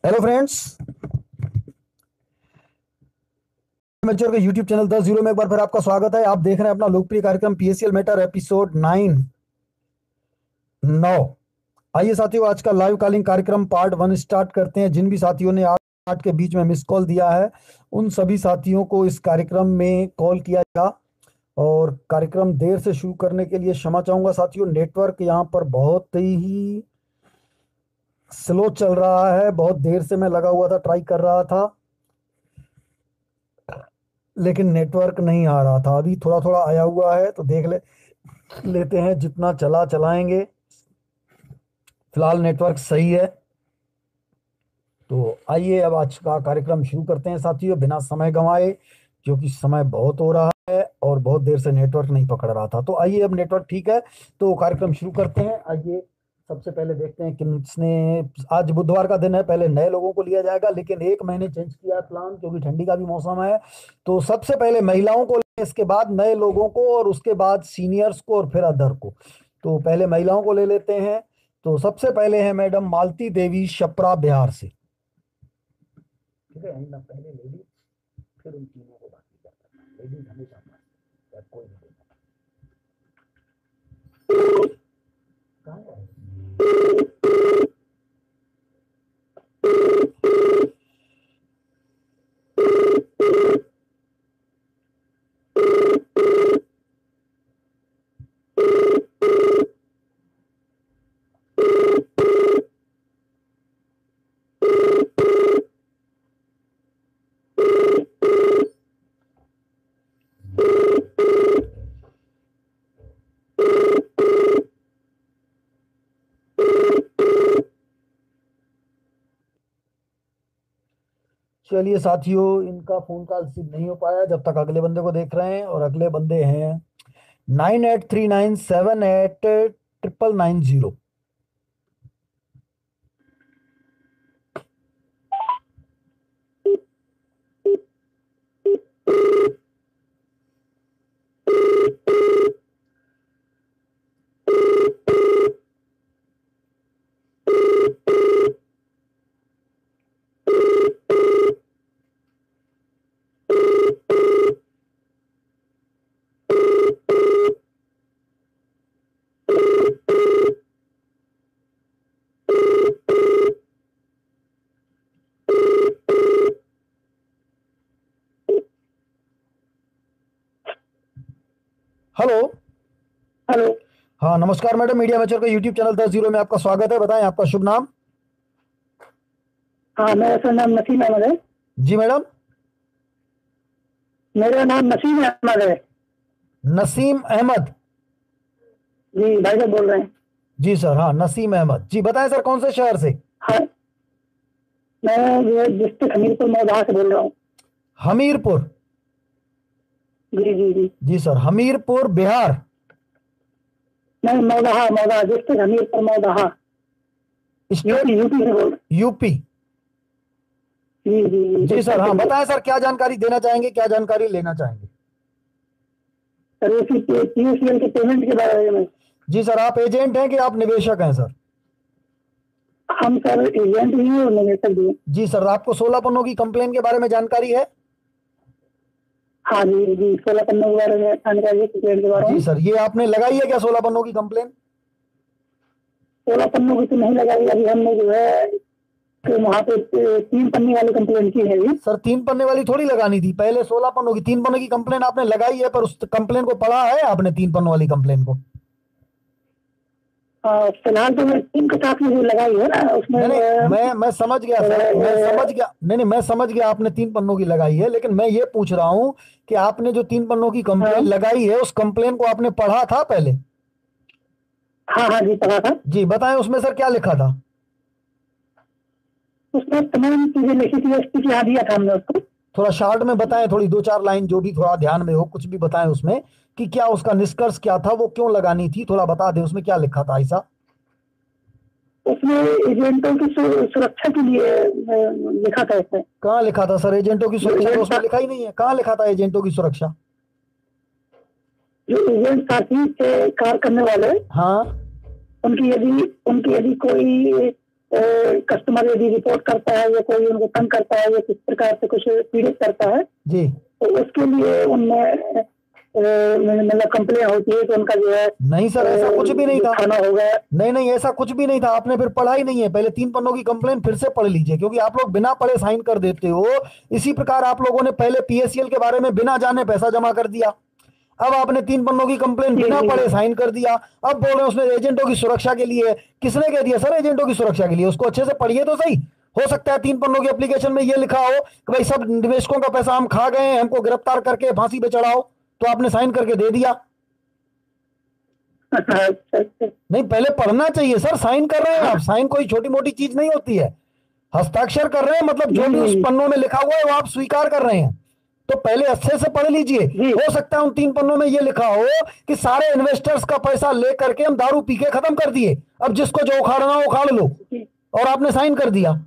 Hello friends, mature के YouTube channel 10 में एक बार फिर आपका स्वागत है। आप देख रहे हैं अपना लोकप्रिय कार्यक्रम पीएससीएल मैटर एपिसोड 9। आइए साथियों, आज का लाइव कॉलिंग कार्यक्रम पार्ट 1 स्टार्ट करते हैं। जिन भी साथियों ने 8 के बीच में मिस कॉल दिया है उन सभी साथियों को इस कार्यक्रम में कॉल किया जाएगा। और कार्यक्रम देर से शुरू करने के लिए क्षमा चाहूंगा साथियों। नेटवर्क यहाँ पर बहुत ही स्लो चल रहा है। बहुत देर से मैं लगा हुआ था, ट्राई कर रहा था, लेकिन नेटवर्क नहीं आ रहा था। अभी थोड़ा थोड़ा आया हुआ है तो देख लेते हैं। जितना चलाएंगे। फिलहाल नेटवर्क सही है, तो आइए अब आज का कार्यक्रम शुरू करते हैं साथियों, बिना समय गंवाए, क्योंकि समय बहुत हो रहा है और बहुत देर से नेटवर्क नहीं पकड़ रहा था। तो आइए, अब नेटवर्क ठीक है तो कार्यक्रम शुरू करते हैं। आइए सबसे पहले देखते हैं किसने। आज बुधवार का दिन है, पहले नए लोगों को लिया जाएगा, लेकिन एक महीने चेंज किया प्लान क्योंकि ठंडी का भी मौसम है। तो सबसे पहले महिलाओं को, इसके बाद नए लोगों को, और उसके बाद सीनियर्स को, और फिर अदर को। तो पहले महिलाओं को ले लेते हैं। तो सबसे पहले है मैडम मालती देवी, छपरा, बिहार से। ठीक है, ना पहले लेडीज, फिर उन तीनों को बाकी करता है। लेडीज हमेशा फर्स्ट, कोई नहीं देता। कहाँ है? चलिए साथियों, इनका फोन कॉल रिसीव नहीं हो पाया। जब तक अगले बंदे को देख रहे हैं, और अगले बंदे हैं 9839789990। हेलो। हेलो। हाँ नमस्कार मैडम, मीडिया मेच्योर का यूट्यूब चैनल 10 में आपका स्वागत है। बताएं आपका शुभ नाम। हाँ, मेरा नाम नसीम अहमद है। जी मैडम। मेरा नाम नसीम अहमद है। नसीम अहमद। जी भाई साहब बोल रहे हैं। जी सर, हाँ नसीम अहमद जी। बताएं सर, कौन से शहर से? हाँ, मैं जो डिस्ट्रिक्ट हमीरपुर मौजहा से बोल रहा हूँ। हमीरपुर। जी जी जी। जी सर, हमीरपुर बिहार। नहीं, Maujaha district Hamirpur Maujaha. State UP से बोल रहे यूपी। जी जी जी। जी सर, हाँ बताएं सर, क्या जानकारी देना चाहेंगे, क्या जानकारी लेना चाहेंगे? सर, पीएससीएल के पेमेंट के बारे में। जी सर, आप एजेंट हैं कि आप निवेशक हैं सर? हम सर एजेंट भी हैं और निवेशक भी हैं। जी सर, आपको 16 पन्नों की कंप्लेन के बारे में जानकारी है? हाँ जी जी, 16 पन्नों के बारे में जानकारी है, पेमेंट के बारे में। जी सर, ये आपने लगाई है क्या 16 पन्नों की कंप्लेन? 16 पन्नों की तो नहीं लगाई, अभी हमने जो है तो वहाँ पे 3 पन्ने वाली कंप्लेन की है। सर 3 पन्ने वाली थोड़ी लगानी थी, पहले 16 पन्नों की। 3 पन्नों की कंप्लेन आपने लगाई है, पर उस कंप्लेन को पढ़ा है आपने 3 पन्नों वाली कंप्लेन को? फिलहाल तो मैं 3 कटाप में जो लगाई है ना उसमें। नहीं, मैं समझ गया सर, मैं समझ गया। नहीं, मैं समझ गया आपने 3 पन्नों की लगाई है, लेकिन मैं ये पूछ रहा हूँ कि आपने जो 3 पन्नों की कंप्लेन लगाई है, उस कंप्लेन को आपने पढ़ा था पहले? हाँ हाँ जी, पढ़ा था। जी बताएं, उसमें सर क्या लिखा था? उसमें तमाम चीजें लिखी थी, एसपी की यहाँ दिया था हमने उसको। थोड़ा शॉर्ट में बताएं, थोड़ी 2-4 लाइन जो भी थोड़ा ध्यान में हो, कुछ भी बताएं उसमें कि क्या उसका निष्कर्ष क्या था, वो क्यों लगानी थी, थोड़ा बता दें उसमें क्या लिखा था ऐसा। उसमें एजेंटों की सुरक्षा के लिए लिखा था इसमें। कहाँ लिखा था सर एजेंटों की सुरक्षा? तो उसमें लिखा ही नहीं है। कहाँ लिखा था एजेंटों की सुरक्षा? जो एजेंट साथी थे कार्य करने वाले, हाँ, उनकी यदि कोई कस्टमर यदि रिपोर्ट करता है या कोई उनको तंग करता है या किस प्रकार से कुछ पीड़ित करता है जी, तो उसके लिए उनमें मतलब कंप्लेन होती है तो उनका जो है नहीं सर ऐसा कुछ भी नहीं था। थाना होगा। नहीं नहीं ऐसा कुछ भी नहीं था, आपने फिर पढ़ा ही नहीं है। पहले 3 पन्नों की कंप्लेन फिर से पढ़ लीजिए, क्योंकि आप लोग बिना पढ़े साइन कर देते हो। इसी प्रकार आप लोगों ने पहले पीएससीएल के बारे में बिना जाने पैसा जमा कर दिया, अब आपने 3 पन्नों की कंप्लेन बिना पढ़े साइन कर दिया। अब बोल रहे हैं उसने एजेंटों की सुरक्षा के लिए। किसने कह दिया सर एजेंटों की सुरक्षा के लिए? उसको अच्छे से पढ़िए तो सही। हो सकता है 3 पन्नों की एप्लीकेशन में ये लिखा हो कि भाई सब निवेशकों का पैसा हम खा गए हैं, हमको गिरफ्तार करके फांसी पे चढ़ाओ, तो आपने साइन करके दे दिया। नहीं, पहले पढ़ना चाहिए सर। साइन कर रहे हैं आप, साइन कोई छोटी मोटी चीज नहीं होती है। हस्ताक्षर कर रहे हैं मतलब जो भी उस पन्नों में लिखा हुआ है वो आप स्वीकार कर रहे हैं, तो पहले अच्छे से पढ़ लीजिए। हो सकता है उन 3 पन्नों में ये लिखा हो कि सारे इन्वेस्टर्स का पैसा लेकर के हम दारू पी के खत्म कर दिए, अब जिसको जो उखाड़ना हो उखाड़ लो, और आपने साइन कर दिया।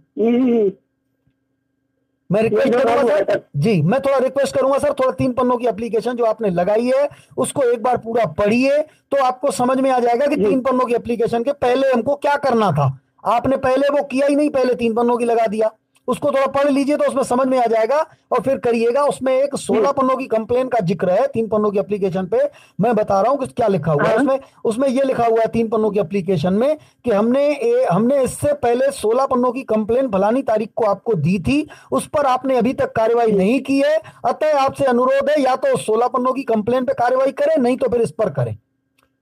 मैं रिक्वेस्ट करूंगा सर जी, मैं थोड़ा रिक्वेस्ट करूंगा सर, थोड़ा 3 पन्नों की एप्लीकेशन जो आपने लगाई है उसको एक बार पूरा पढ़िए, तो आपको समझ में आ जाएगा कि 3 पन्नों की एप्लीकेशन के पहले हमको क्या करना था। आपने पहले वो किया ही नहीं, पहले 3 पन्नों की लगा दिया। उसको थोड़ा पढ़ लीजिए तो उसमें समझ में आ जाएगा, और फिर करिएगा। उसमें एक 16 पन्नों की कंप्लेन का जिक्र है 3 पन्नों की एप्लीकेशन पे। मैं बता रहा हूं कि क्या लिखा हुआ है उसमें। उसमें ये लिखा हुआ है 3 पन्नों की एप्लीकेशन में कि हमने इससे पहले 16 पन्नों की कंप्लेन फलानी तारीख को आपको दी थी, उस पर आपने अभी तक कार्रवाई नहीं की है। अतः आपसे अनुरोध है या तो 16 पन्नों की कंप्लेन पे कार्रवाई करें, नहीं तो फिर इस पर करें।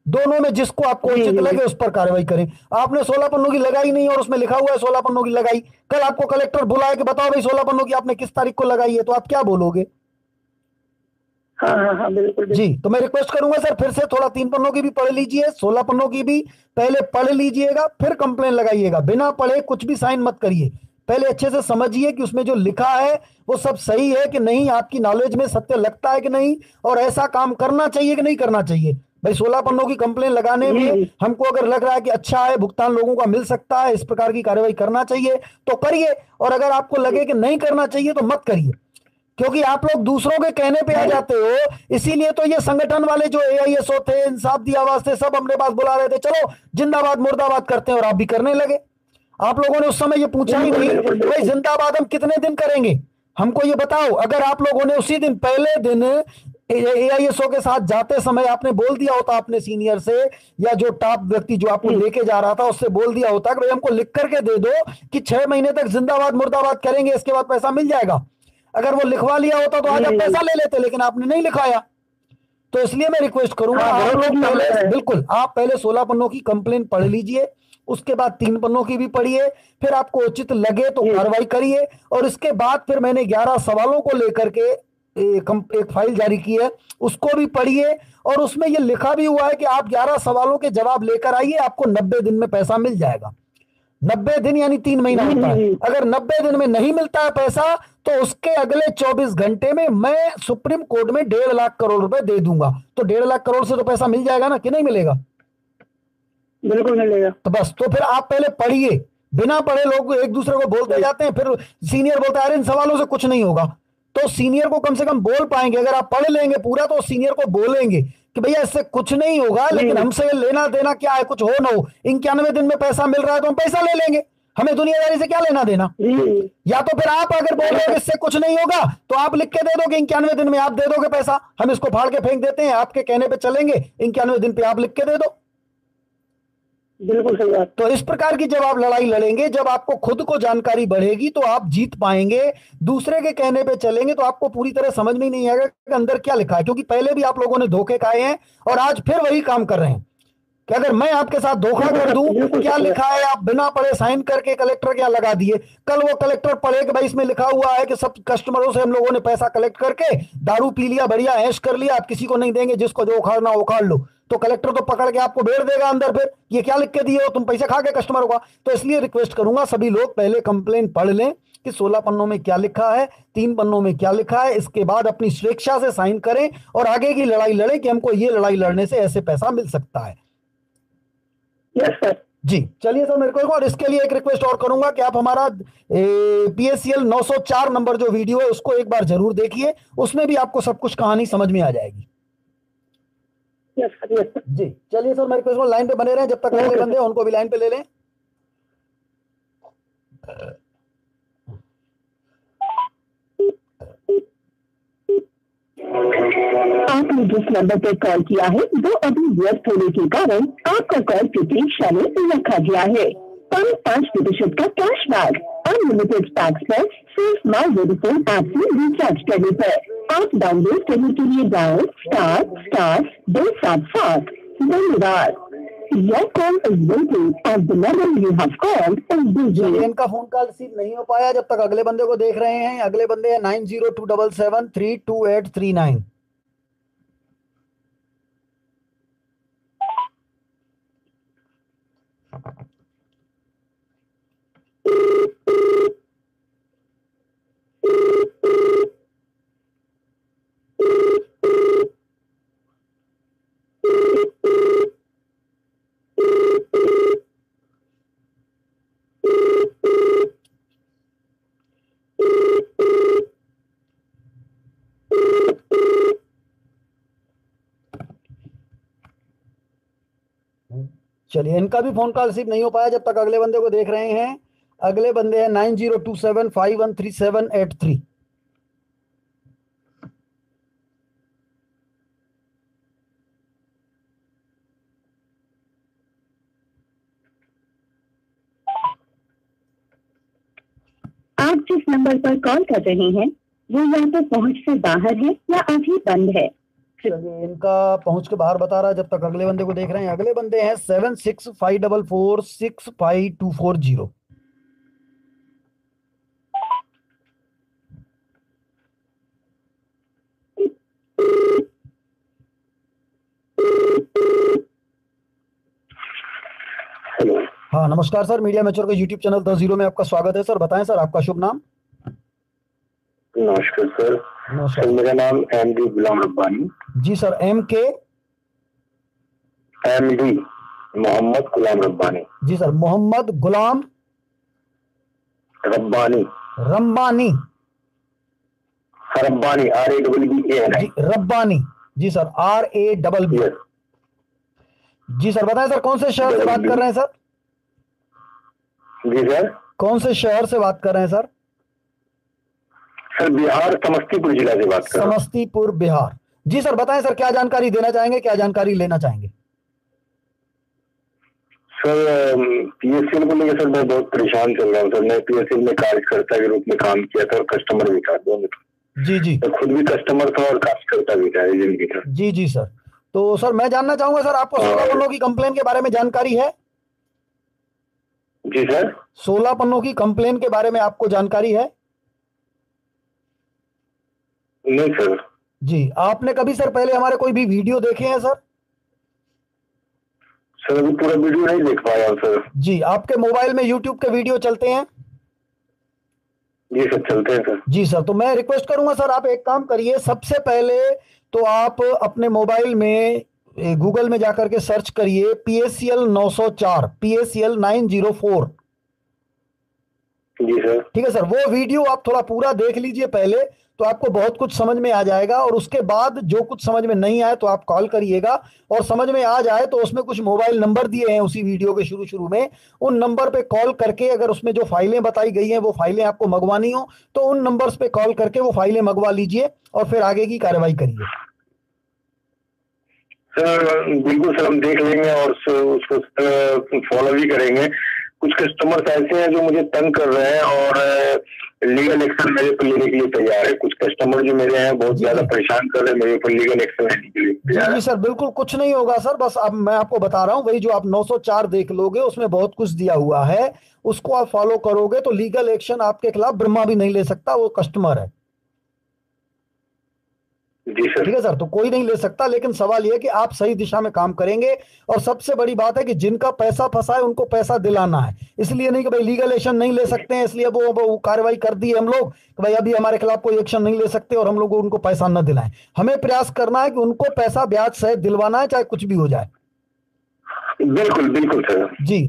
दोनों में जिसको आपको उचित लगे उस पर कार्रवाई करें। आपने 16 पन्नों की लगाई नहीं और उसमें लिखा हुआ है 16 पन्नों की लगाई। कल आपको कलेक्टर बुलाए कि बताओ भाई 16 पन्नों की आपने किस तारीख को लगाई है, तो आप क्या बोलोगे? हाँ, बिल्कुल जी, तो मैं रिक्वेस्ट करूंगा सर फिर से थोड़ा 3 पन्नों की भी पढ़ लीजिए, 16 पन्नों की भी पहले पढ़ लीजिएगा, फिर कंप्लेन लगाइएगा। बिना पढ़े कुछ भी साइन मत करिए, पहले अच्छे से समझिए कि उसमें जो लिखा है वो सब सही है कि नहीं, आपकी नॉलेज में सत्य लगता है कि नहीं, और ऐसा काम करना चाहिए कि नहीं करना चाहिए। भाई 16 पन्नों की कंप्लेन लगाने में हमको अगर लग रहा है कि अच्छा है, भुगतान लोगों का मिल सकता है, इस प्रकार की कार्रवाई करना चाहिए तो करिए, और अगर आपको लगे कि नहीं करना चाहिए तो मत करिए, क्योंकि आप लोग दूसरों के कहने पे आ जाते हो। इसीलिए तो ये संगठन वाले जो एआईएसओ थे, इंसाफ दी आवाज थे, सब अपने पास बुला रहे थे, चलो जिंदाबाद मुर्दाबाद करते हैं, और आप भी करने लगे। आप लोगों ने उस समय ये पूछा ही नहीं भाई जिंदाबाद हम कितने दिन करेंगे, हमको ये बताओ। अगर आप लोगों ने उसी दिन पहले दिन एआईएसओ के साथ जाते समय आपने बोल दिया होता अपने सीनियर से, या जो टॉप व्यक्ति जो आपको लेके जा रहा था उससे बोल दिया होता कि भाई हमको लिख करके दे दो कि 6 महीने तक जिंदाबाद मुर्दाबाद करेंगे, इसके बाद पैसा मिल जाएगा। अगर वो लिखवा लिया होता तो आज आप पैसा ले लेते, लेकिन आपने नहीं लिखाया। तो इसलिए मैं रिक्वेस्ट करूंगा आप लोग पहले, बिल्कुल आप पहले 16 पन्नों की कंप्लेन पढ़ लीजिए, उसके बाद 3 पन्नों की भी पढ़िए, फिर आपको उचित लगे तो कार्रवाई करिए, और इसके बाद फिर मैंने 11 सवालों को लेकर के एक फाइल जारी की है, उसको भी पढ़िए। और उसमें यह लिखा भी हुआ है कि आप 11 सवालों के जवाब लेकर आइए, आपको 90 दिन में पैसा मिल जाएगा। 90 दिन यानी 3 महीना होता है। अगर 90 दिन में नहीं मिलता है पैसा तो उसके अगले 24 घंटे में मैं सुप्रीम कोर्ट में 1.5 लाख करोड़ रुपए दे दूंगा। तो 1.5 लाख करोड़ से तो पैसा मिल जाएगा ना, कि नहीं मिलेगा? बिल्कुल मिलेगा। तो बस, तो फिर आप पहले पढ़िए। बिना पढ़े लोग एक दूसरे को बोलते जाते हैं, फिर सीनियर बोलता है अरे इन सवालों से कुछ नहीं होगा। तो सीनियर को कम से कम बोल पाएंगे, अगर आप पढ़ लेंगे पूरा तो सीनियर को बोलेंगे कि भैया इससे कुछ नहीं होगा, लेकिन हमसे लेना देना क्या है, कुछ हो ना हो, 91 दिन में पैसा मिल रहा है तो हम पैसा ले लेंगे, हमें दुनियादारी से क्या लेना देना। या तो फिर आप अगर बोल रहे हो इससे कुछ नहीं होगा तो आप लिख के दे दोगे 91 दिन में आप दे दोगे पैसा, हम इसको फाड़ के फेंक देते हैं, आपके कहने पे चलेंगे, 91 दिन पे आप लिख के दे दो। बिल्कुल सही बात। तो इस प्रकार की जब आप लड़ाई लड़ेंगे, जब आपको खुद को जानकारी बढ़ेगी तो आप जीत पाएंगे। दूसरे के कहने पे चलेंगे तो आपको पूरी तरह समझ में नहीं आएगा कि अंदर क्या लिखा है, क्योंकि पहले भी आप लोगों ने धोखे खाए हैं और आज फिर वही काम कर रहे हैं कि अगर मैं आपके साथ धोखा कर दूं, क्या लिखा है आप बिना पढ़े साइन करके कलेक्टर क्या लगा दिए। कल वो कलेक्टर पढ़े कि भाई इसमें लिखा हुआ है कि सब कस्टमरों से हम लोगों ने पैसा कलेक्ट करके दारू पी लिया, बढ़िया ऐश कर लिया, आप किसी को नहीं देंगे, जिसको जो उखाड़ना उखाड़ लो। तो कलेक्टर तो पकड़ के आपको भेड़ देगा अंदर, फिर ये क्या लिख के दिए हो, तुम पैसे खा के कस्टमरों का। तो इसलिए रिक्वेस्ट करूंगा सभी लोग पहले कंप्लेन पढ़ लें कि 16 पन्नों में क्या लिखा है, 3 पन्नों में क्या लिखा है, इसके बाद अपनी स्वेच्छा से साइन करें और आगे की लड़ाई लड़ें कि हमको ये लड़ाई लड़ने से ऐसे पैसा मिल सकता है। जी चलिए सर, मेरे को और इसके लिए एक रिक्वेस्ट और करूंगा कि आप हमारा PSCL 904 नंबर जो वीडियो है उसको एक बार जरूर देखिए, उसमें भी आपको सब कुछ कहानी समझ में आ जाएगी। यस। जी चलिए सर, मेरे को लाइन पे बने रहे, जब तक अगले बंदे उनको भी लाइन पे ले लें। आपने जिस नंबर पर कॉल किया है वो अभी व्यस्त होने के कारण आपका कॉल प्रतीक्षा में रखा गया है। 5% का कैशबैक अनलिमिटेड पैक्स पर सिर्फ माई वोडाफोन ऐप से रिचार्ज करने पर। आप डाउनलोड करने के लिए डायल *277। धन्यवाद। Your call is waiting and the number you have called is busy. चलिए, इनका फोन कॉल रिसीव नहीं हो पाया। जब तक अगले बंदे को देख रहे हैं, अगले बंदे हैं 9027732839। चलिए, इनका भी फोन कॉल रिसीव नहीं हो पाया। जब तक अगले बंदे को देख रहे हैं, अगले बंदे हैं 9027513783। आप जिस नंबर पर कॉल कर रहे हैं वो या तो पहुंच से बाहर है या अभी बंद है। चलिए, इनका पहुंच के बाहर बता रहा है। जब तक अगले बंदे को देख रहे हैं, अगले बंदे हैं 7654465240। हेलो। हाँ, नमस्कार सर। मीडिया मैच्योर के यूट्यूब चैनल 10 0 में आपका स्वागत है सर। बताएं सर, आपका शुभ नाम। नमस्कार सर। नमस्कार। सर मेरा नाम एमडी गुलाम रब्बानी। जी सर। एमडी मोहम्मद गुलाम रब्बानी। जी सर। मोहम्मद गुलाम रब्बानी। रब्बानी। रब्बानी RABBANI। जी, रब्बानी। जी सर, RABB। जी सर, बताएं सर, कौन से शहर से बात कर रहे हैं सर? जी सर। कौन से शहर से बात कर रहे हैं सर? सर बिहार समस्तीपुर जिला से बात कर रहा हूं। समस्तीपुर, बिहार। जी सर, बताएं सर, क्या जानकारी देना चाहेंगे, क्या जानकारी लेना चाहेंगे? सर PSL को लेकर सर मैं बहुत परेशान चल रहा हूँ सर। मैं PSL में कार्यकर्ता के रूप में काम किया था और कस्टमर भी था दोनों। जी जी। तो खुद भी कस्टमर था और कार्यकर्ता भी था, एजेंट भी था। जी जी सर। तो सर मैं जानना चाहूंगा सर, आपको 16 पन्नों की कंप्लेन के बारे में जानकारी है? जी सर। 16 पन्नों की कंप्लेन के बारे में आपको जानकारी है? नहीं सर। जी। आपने कभी सर पहले हमारे कोई भी वीडियो देखे हैं सर? सर अभी पूरा वीडियो नहीं देख पाया सर। जी। आपके मोबाइल में यूट्यूब के वीडियो चलते हैं? जी सर, चलते हैं सर। जी सर। तो मैं रिक्वेस्ट करूंगा सर, आप एक काम करिए। सबसे पहले तो आप अपने मोबाइल में गूगल में जाकर के सर्च करिए PSL 904, PSL 904। जी सर। ठीक है सर। वो वीडियो आप थोड़ा पूरा देख लीजिए पहले, तो आपको बहुत कुछ समझ में आ जाएगा। और उसके बाद जो कुछ समझ में नहीं आए तो आप कॉल करिएगा, और समझ में आ जाए तो उसमें कुछ मोबाइल नंबर दिए हैं उसी वीडियो के शुरू में, उन नंबर पे कॉल करके, अगर उसमें जो फाइलें बताई गई हैं वो फाइलें आपको मंगवानी हो तो उन नंबर्स पे कॉल करके वो फाइलें मंगवा लीजिए और फिर आगे की कार्रवाई करिए। सर बिल्कुल सर, हम देख लेंगे और उसको फॉलो भी करेंगे। कुछ कस्टमर्स ऐसे हैं जो मुझे तंग कर रहे हैं और लीगल एक्शन मेरे पर लेने के लिए तैयार है। कुछ कस्टमर जो मेरे हैं बहुत ज्यादा परेशान कर रहे हैं, मेरे ऊपर लीगल एक्शन लेने के लिए तैयार है। जी सर, बिल्कुल कुछ नहीं होगा सर। बस अब मैं आपको बता रहा हूँ, वही जो आप 904 देख लोगे उसमें बहुत कुछ दिया हुआ है, उसको आप फॉलो करोगे तो लीगल एक्शन आपके खिलाफ ब्रह्मा भी नहीं ले सकता, वो कस्टमर है। जी सर। ठीक है सर। तो कोई नहीं ले सकता, लेकिन सवाल यह है कि आप सही दिशा में काम करेंगे। और सबसे बड़ी बात है कि जिनका पैसा फंसा है उनको पैसा दिलाना है। इसलिए नहीं कि भाई लीगल एक्शन नहीं ले सकते हैं इसलिए वो कार्रवाई कर दी है हम लोग कि भाई अभी हमारे खिलाफ कोई एक्शन नहीं ले सकते और हम लोग उनको पैसा न दिलाएं। हमें प्रयास करना है कि उनको पैसा ब्याज सहित दिलवाना है, चाहे कुछ भी हो जाए। बिल्कुल बिल्कुल सर। जी।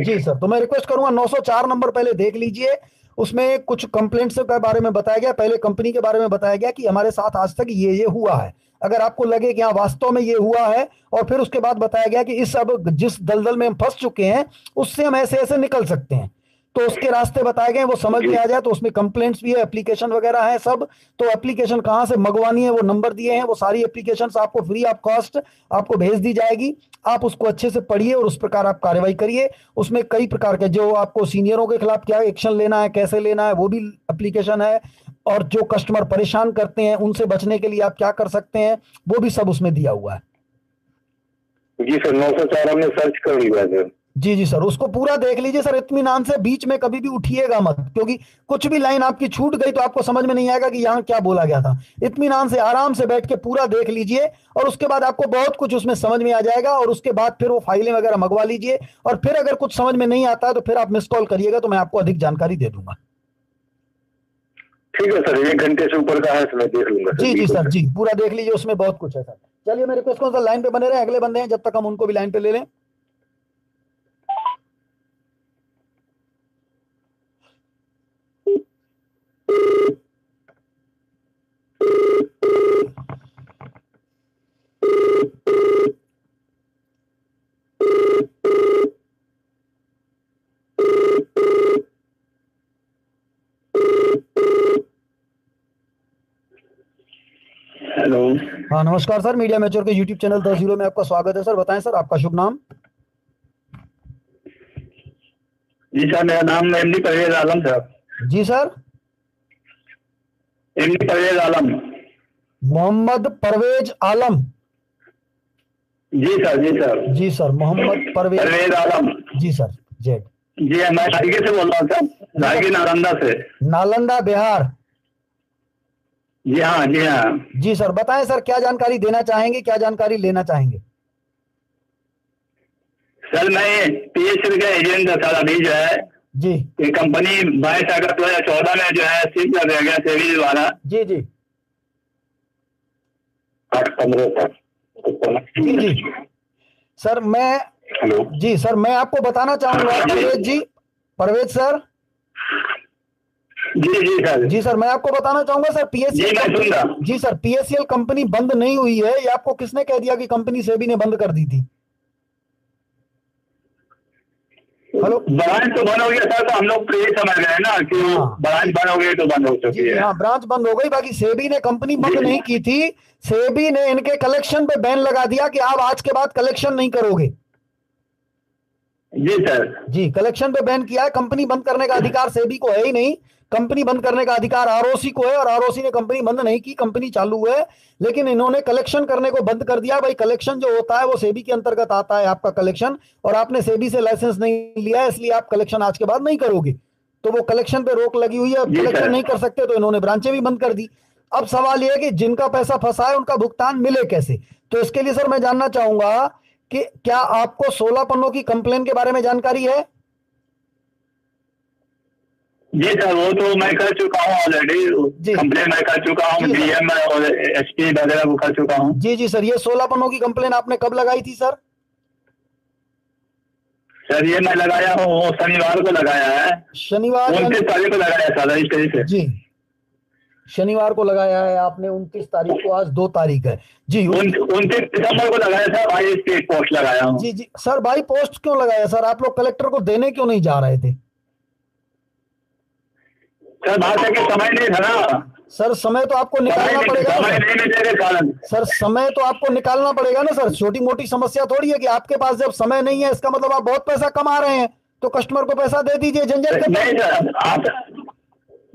जी सर। तो मैं रिक्वेस्ट करूंगा 904 नंबर पहले देख लीजिए। उसमें कुछ कंप्लेंट्स के बारे में बताया गया, पहले कंपनी के बारे में बताया गया कि हमारे साथ आज तक ये हुआ है। अगर आपको लगे कि हाँ वास्तव में ये हुआ है, और फिर उसके बाद बताया गया कि इस अब जिस दलदल में हम फंस चुके हैं उससे हम ऐसे ऐसे निकल सकते हैं। तो उसके रास्ते बताए गए, वो समझ में आ जाए। तो उसमें कंप्लेंट्स भी है, एप्लीकेशन वगैरह है सब। तो एप्लीकेशन कहाँ से मंगवानी है वो नंबर दिए हैं, वो सारी एप्लीकेशन आपको फ्री ऑफ कॉस्ट आपको भेज दी जाएगी। आप उसको अच्छे से पढ़िए और उस प्रकार आप कार्रवाई करिए। उसमें कई प्रकार के, जो आपको सीनियरों के खिलाफ क्या एक्शन लेना है, कैसे लेना है, वो भी एप्लीकेशन है। और जो कस्टमर परेशान करते हैं उनसे बचने के लिए आप क्या कर सकते हैं, वो भी सब उसमें दिया हुआ है। जी सर, 904 हमने सर्च कर लिया सर। जी जी सर, उसको पूरा देख लीजिए सर, इत्मीनान से। बीच में कभी भी उठिएगा मत, क्योंकि कुछ भी लाइन आपकी छूट गई तो आपको समझ में नहीं आएगा कि यहाँ क्या बोला गया था। इत्मीनान से आराम से बैठ के पूरा देख लीजिए, और उसके बाद आपको बहुत कुछ उसमें समझ में आ जाएगा। और उसके बाद फिर वो फाइलें वगैरह मंगवा लीजिए, और फिर अगर कुछ समझ में नहीं आता है तो फिर आप मिस कॉल करिएगा, तो मैं आपको अधिक जानकारी दे दूंगा। ठीक है सर, 1 घंटे से ऊपर का है तो मैं देख लूंगा सर। जी जी सर, जी पूरा देख लीजिए, उसमें बहुत कुछ है सर। चलिए, मैं रिक्वेस्ट करूँ सर, लाइन पे बने रहे। अगले बंदे हैं, जब तक हम उनको भी लाइन पे ले लें। हेलो। हाँ नमस्कार सर, मीडिया मैच्योर के यूट्यूब चैनल 10 में आपका स्वागत है सर। बताएं सर, आपका शुभ नाम। जी सर, मेरा नाम एमडी परवेज आलम सर। जी सर, एमडी परवेज आलम। मोहम्मद परवेज आलम। जी सर, जी सर। जी सर, मोहम्मद परवेज आलम। जी सर, जेड। जी मैं राजगीर से बोल रहा हूँ सर, राजगीर नालंदा से। नालंदा बिहार। जी हाँ, जी हाँ। जी सर, बताएं सर, क्या जानकारी देना चाहेंगे, क्या जानकारी लेना चाहेंगे। सर मैं पीएचएल का एजेंट था सर। अभी जो है जी, ये कंपनी 22 अगस्त 2014 में जो है सील कर दिया गया सेबी द्वारा। जी जी 8-15 तक। जी जी सर, मैं हेलो। जी सर, मैं आपको बताना चाहूंगा परवेज जी, परवेज सर। जी जी सर। जी सर, मैं आपको बताना चाहूंगा सर, जी मैं सुन रहा। जी सर, पीएससीएल कंपनी बंद नहीं हुई है। ये आपको किसने कह दिया कि कंपनी सेबी ने बंद कर दी थी। हेलो। ब्रांच तो बंद हो गया सर, तो हम लोग तो ये समझ रहे हैं ना कि हाँ। ब्रांच बंद हो गई तो बंद हो चुकी जी है। हाँ, ब्रांच बंद हो गई, बाकी सेबी ने कंपनी बंद नहीं की थी। सेबी ने इनके कलेक्शन पे बैन लगा दिया कि आप आज के बाद कलेक्शन नहीं करोगे। जी सर। जी, कलेक्शन पे बैन किया है। कंपनी बंद करने का अधिकार सेबी को है ही नहीं। कंपनी बंद करने का अधिकार आरओसी को है, और आरओसी ने कंपनी बंद नहीं की, कंपनी चालू है। लेकिन इन्होंने कलेक्शन करने को बंद कर दिया। भाई, कलेक्शन जो होता है वो सेबी के अंतर्गत आता है, आपका कलेक्शन, और आपने सेबी से लाइसेंस नहीं लिया है, इसलिए आप कलेक्शन आज के बाद नहीं करोगे। तो वो कलेक्शन पे रोक लगी हुई है, अब कलेक्शन नहीं कर सकते, तो इन्होंने ब्रांचें भी बंद कर दी। अब सवाल यह है कि जिनका पैसा फंसा है उनका भुगतान मिले कैसे। तो इसके लिए सर मैं जानना चाहूंगा कि क्या आपको 16 पन्नों की कंप्लेन के बारे में जानकारी है। जी सर, वो तो मैं कर चुका हूँ ऑलरेडी। कंप्लेन मैं कर चुका हूँ, डीएम और एसपी वगैरह को कर चुका हूँ। जी जी सर, ये 16 पन्नों की कंप्लेन आपने कब लगाई थी सर। सर ये मैं लगाया हूँ, वो शनिवार को लगाया है। शनिवार 29 तारीख को लगाया सर, इस तरीके से। जी, शनिवार को लगाया है आपने, 29 तारीख को, आज 2 तारीख है। जी 29 दिसंबर को लगाया था, बाई स्पीड पोस्ट लगाया हूँ। जी जी सर, बाई पोस्ट क्यों लगाया सर, आप लोग कलेक्टर को देने क्यों नहीं जा रहे थे। सर बात है कि समय नहीं था ना सर। समय तो आपको निकालना पड़ेगा ना सर। सर, समय तो आपको निकालना पड़ेगा ना सर। छोटी मोटी समस्या थोड़ी है कि आपके पास जब समय नहीं है, इसका मतलब आप बहुत पैसा कमा रहे हैं, तो कस्टमर को पैसा दे दीजिए, झंझट नहीं सर, आप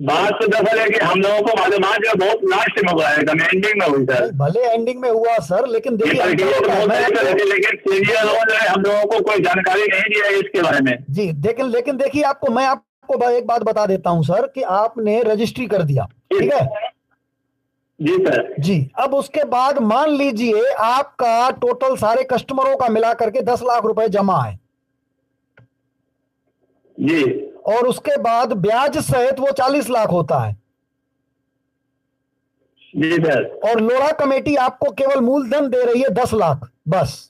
बात तो दरअसल है कि हम लोगों को मालूमात जो बहुत लास्ट में हुआ है, एंडिंग में हुई सर। भले एंडिंग में हुआ सर, लेकिन देखिए लेकिन सीनियर लोगों ने हम लोगों को कोई जानकारी नहीं दी है इसके बारे में। जी, लेकिन देखिए, आपको मैं आपको एक बात बता देता हूं सर, कि आपने रजिस्ट्री कर दिया, ठीक है। जी सर। जी, अब उसके बाद मान लीजिए आपका टोटल सारे कस्टमरों का मिला करके 10 लाख रुपए जमा है जी, और उसके बाद ब्याज सहित वो 40 लाख होता है। जी सर। और लोढ़ा कमेटी आपको केवल मूलधन दे रही है 10 लाख बस।